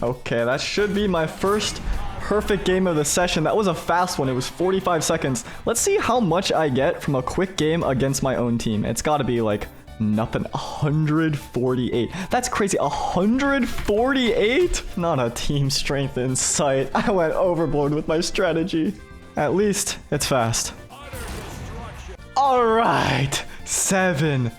Okay, that should be my first perfect game of the session. That was a fast one. It was 45 seconds. Let's see how much I get from a quick game against my own team. It's got to be like nothing. 148. That's crazy. 148? Not a team strength in sight. I went overboard with my strategy. At least it's fast. All right. 7X.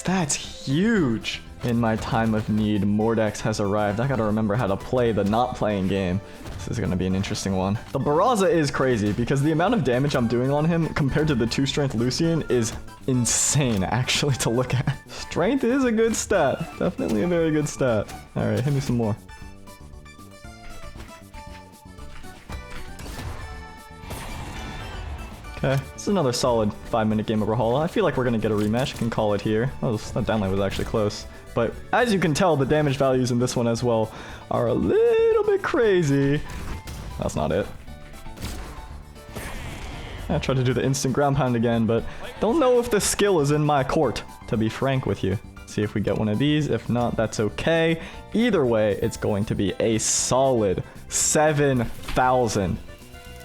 That's huge. In my time of need, Mordex has arrived. I gotta remember how to play the not playing game. This is gonna be an interesting one. The Barraza is crazy because the amount of damage I'm doing on him compared to the 2 strength Lucian is insane actually to look at. Strength is a good stat. Definitely a very good stat. All right, hit me some more. Okay, this is another solid 5-minute game of Brawlhalla. I feel like we're gonna get a rematch. I can call it here. Oh, that down lane was actually close. But as you can tell, the damage values in this one as well are a little bit crazy. That's not it. I tried to do the instant ground pound again, but don't know if the skill is in my court, to be frank with you. See if we get one of these. If not, that's okay. Either way, it's going to be a solid 7,000.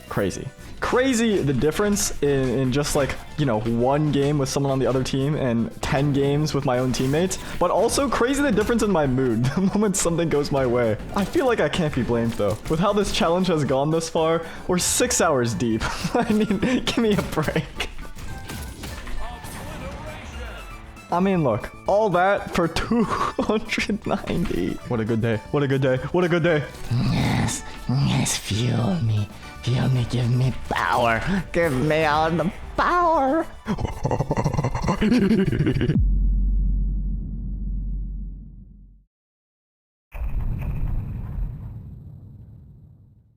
Crazy. Crazy the difference in just like, you know, 1 game with someone on the other team and 10 games with my own teammates, but also crazy the difference in my mood the moment something goes my way. I feel like I can't be blamed though. With how this challenge has gone this far, we're 6 hours deep. I mean, give me a break. I mean, look, all that for 290. What a good day. What a good day. What a good day. Yes, yes, fuel me. Fuel me, give me power. Give me all the power.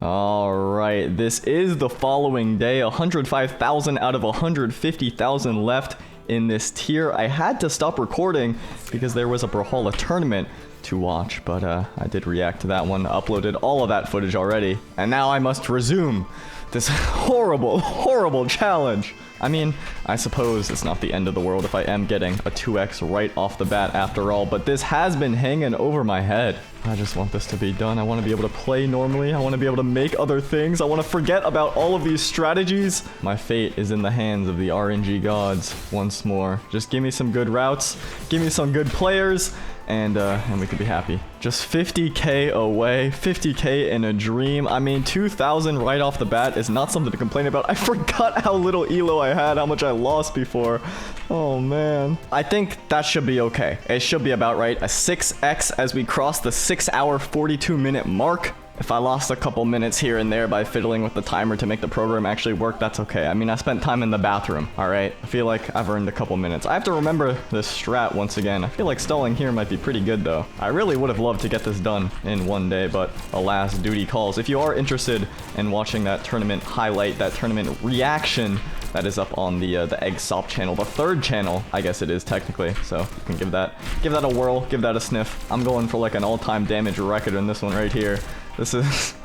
Alright, this is the following day. 105,000 out of 150,000 left in this tier. I had to stop recording because there was a Brawlhalla tournament to watch, but I did react to that one, uploaded all of that footage already, and now I must resume this horrible, horrible challenge. I mean, I suppose it's not the end of the world if I am getting a 2x right off the bat after all, but this has been hanging over my head. I just want this to be done. I want to be able to play normally. I want to be able to make other things. I want to forget about all of these strategies. My fate is in the hands of the RNG gods once more. Just give me some good routes, give me some good players, and we could be happy. Just 50k away, 50k in a dream. I mean, 2,000 right off the bat is not something to complain about. I forgot how little elo I had, how much I lost before. Oh man. I think that should be okay. It should be about right. A 6x as we cross the 6-hour 42-minute mark. If I lost a couple minutes here and there by fiddling with the timer to make the program actually work, that's okay. I mean, I spent time in the bathroom, all right? I feel like I've earned a couple minutes. I have to remember this strat once again. I feel like stalling here might be pretty good, though. I really would have loved to get this done in one day, but alas, duty calls. If you are interested in watching that tournament highlight, that tournament reaction, that is up on the eggsoup channel, the 3rd channel, I guess it is technically. So you can give that a whirl, give that a sniff. I'm going for like an all-time damage record in this one right here. This is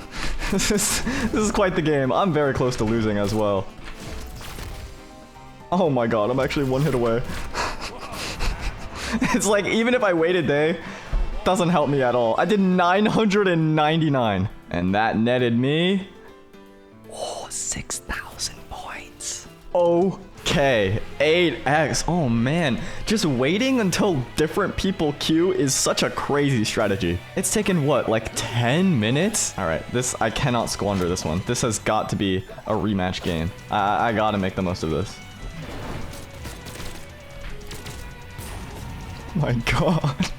this is quite the game. I'm very close to losing as well. Oh my god, I'm actually one hit away. It's like, even if I wait a day, doesn't help me at all. I did 999. And that netted me... oh, 6,000 points. Okay, 8x. Oh man, just waiting until different people queue is such a crazy strategy. It's taken what, like 10 minutes? All right, I cannot squander this one. This has got to be a rematch game. I gotta make the most of this. My god,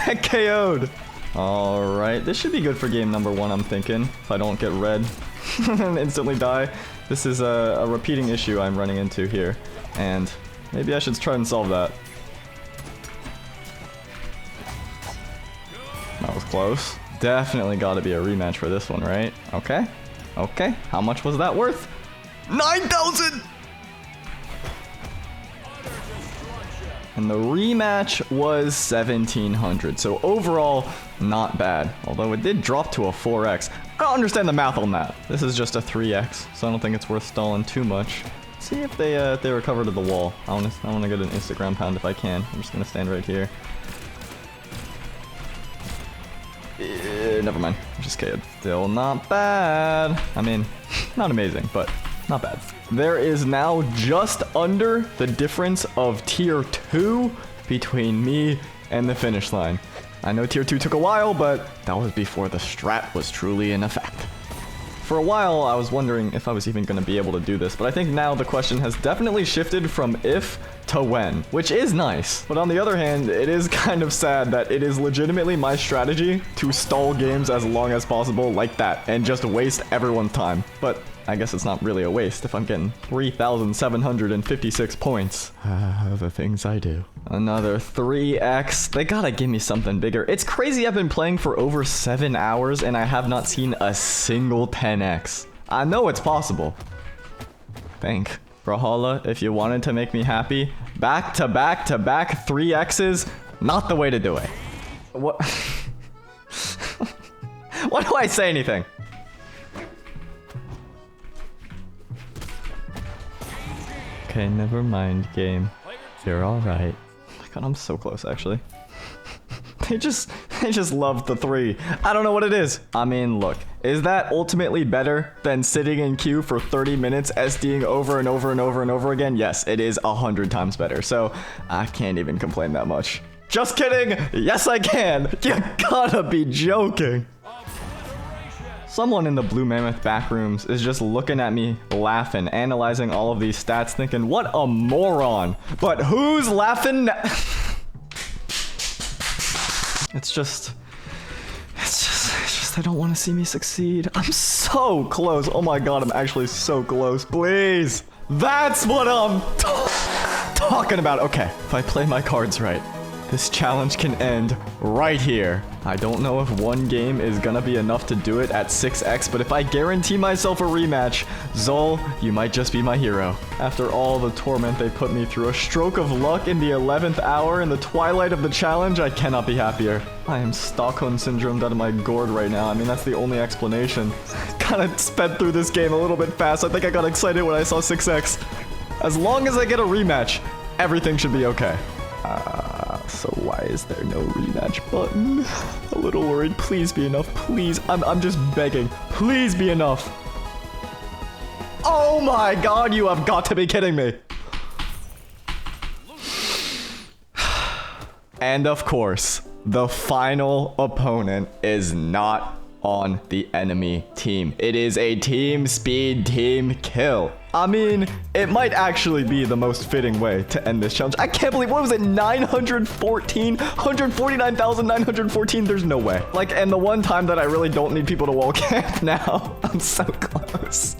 that KO'd. All right, this should be good for game number 1, I'm thinking, if I don't get red and instantly die. This is a repeating issue I'm running into here, and maybe I should try and solve that. That was close. Definitely got to be a rematch for this one, right? Okay, okay. How much was that worth? 9,000! And the rematch was 1,700, so overall, not bad. Although it did drop to a 4x. I don't understand the math on that. This is just a 3x, so I don't think it's worth stalling too much. Let's see if they recover to the wall. I want to get an Instagram pound if I can. I'm just gonna stand right here. Never mind. I'm just kidding. Still not bad. I mean, not amazing, but not bad. There is now just under the difference of tier 2 between me and the finish line. I know tier 2 took a while, but that was before the strat was truly in effect. For a while, I was wondering if I was even going to be able to do this, but I think now the question has definitely shifted from if to when, which is nice. But on the other hand, it is kind of sad that it is legitimately my strategy to stall games as long as possible like that and just waste everyone's time. But I guess it's not really a waste if I'm getting 3,756 points. The things I do. Another 3x. They gotta give me something bigger. It's crazy I've been playing for over 7 hours and I have not seen a single 10x. I know it's possible. Think. Brawlhalla, if you wanted to make me happy, back to back to back 3x's, not the way to do it. What? Why do I say anything? Okay, never mind, game. You're alright. Oh my god, I'm so close, actually. They just love the 3. I don't know what it is. I mean, look, is that ultimately better than sitting in queue for 30 minutes SDing over and over and over and over again? Yes, it is 100 times better, so I can't even complain that much. Just kidding! Yes, I can! You gotta be joking! Someone in the Blue Mammoth backrooms is just looking at me, laughing, analyzing all of these stats, thinking, what a moron! But who's laughing now? It's just, I don't want to see me succeed. I'm so close. Oh my god, I'm actually so close. Please. That's what I'm talking about. Okay, if I play my cards right, this challenge can end right here. I don't know if one game is gonna be enough to do it at 6x, but if I guarantee myself a rematch, Zol, you might just be my hero. After all the torment they put me through, a stroke of luck in the 11th hour in the twilight of the challenge, I cannot be happier. I am Stockholm Syndromed out of my gourd right now. I mean, that's the only explanation. Kinda sped through this game a little bit fast. I think I got excited when I saw 6x. As long as I get a rematch, everything should be okay. So why is there no rematch button? A little worried. Please be enough. Please. I'm just begging. Please be enough. Oh my god, you have got to be kidding me. And of course, the final opponent is not on the enemy team. It is a team speed team kill. I mean, it might actually be the most fitting way to end this challenge. I can't believe, what was it, 914? 149,914? There's no way. Like, and the one time that I really don't need people to wall camp now. I'm so close.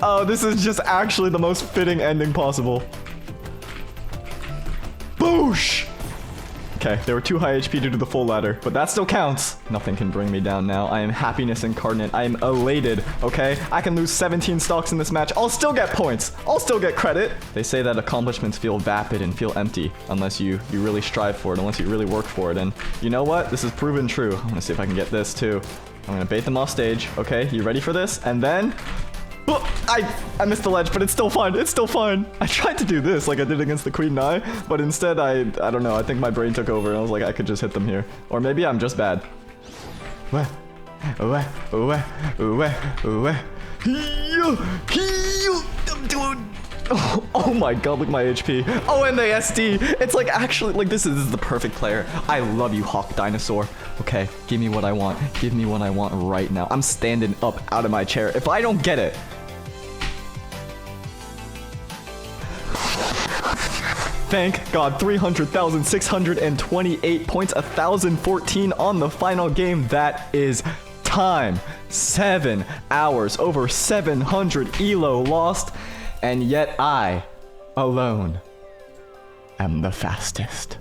Oh, this is just actually the most fitting ending possible. Boosh! Okay, they were too high HP due to the full ladder, but that still counts. Nothing can bring me down now. I am happiness incarnate. I am elated, okay? I can lose 17 stocks in this match. I'll still get points. I'll still get credit. They say that accomplishments feel vapid and feel empty unless you really strive for it, unless you really work for it. And you know what? This is proven true. I want to see if I can get this too. I'm going to bait them off stage. Okay, you ready for this? And then... I missed the ledge, but it's still fine. It's still fine. I tried to do this like I did against the Queen Nai, but instead I don't know. I think my brain took over and I was like, I could just hit them here. Or maybe I'm just bad. Oh my god, look at my HP. Oh, and the SD. It's like actually, like this is the perfect player. I love you, Hawk Dinosaur. Okay, give me what I want. Give me what I want right now. I'm standing up out of my chair. If I don't get it. Thank God, 300,628 points, 1,014 on the final game. That is time. 7 hours, over 700 elo lost. And yet I, alone, am the fastest.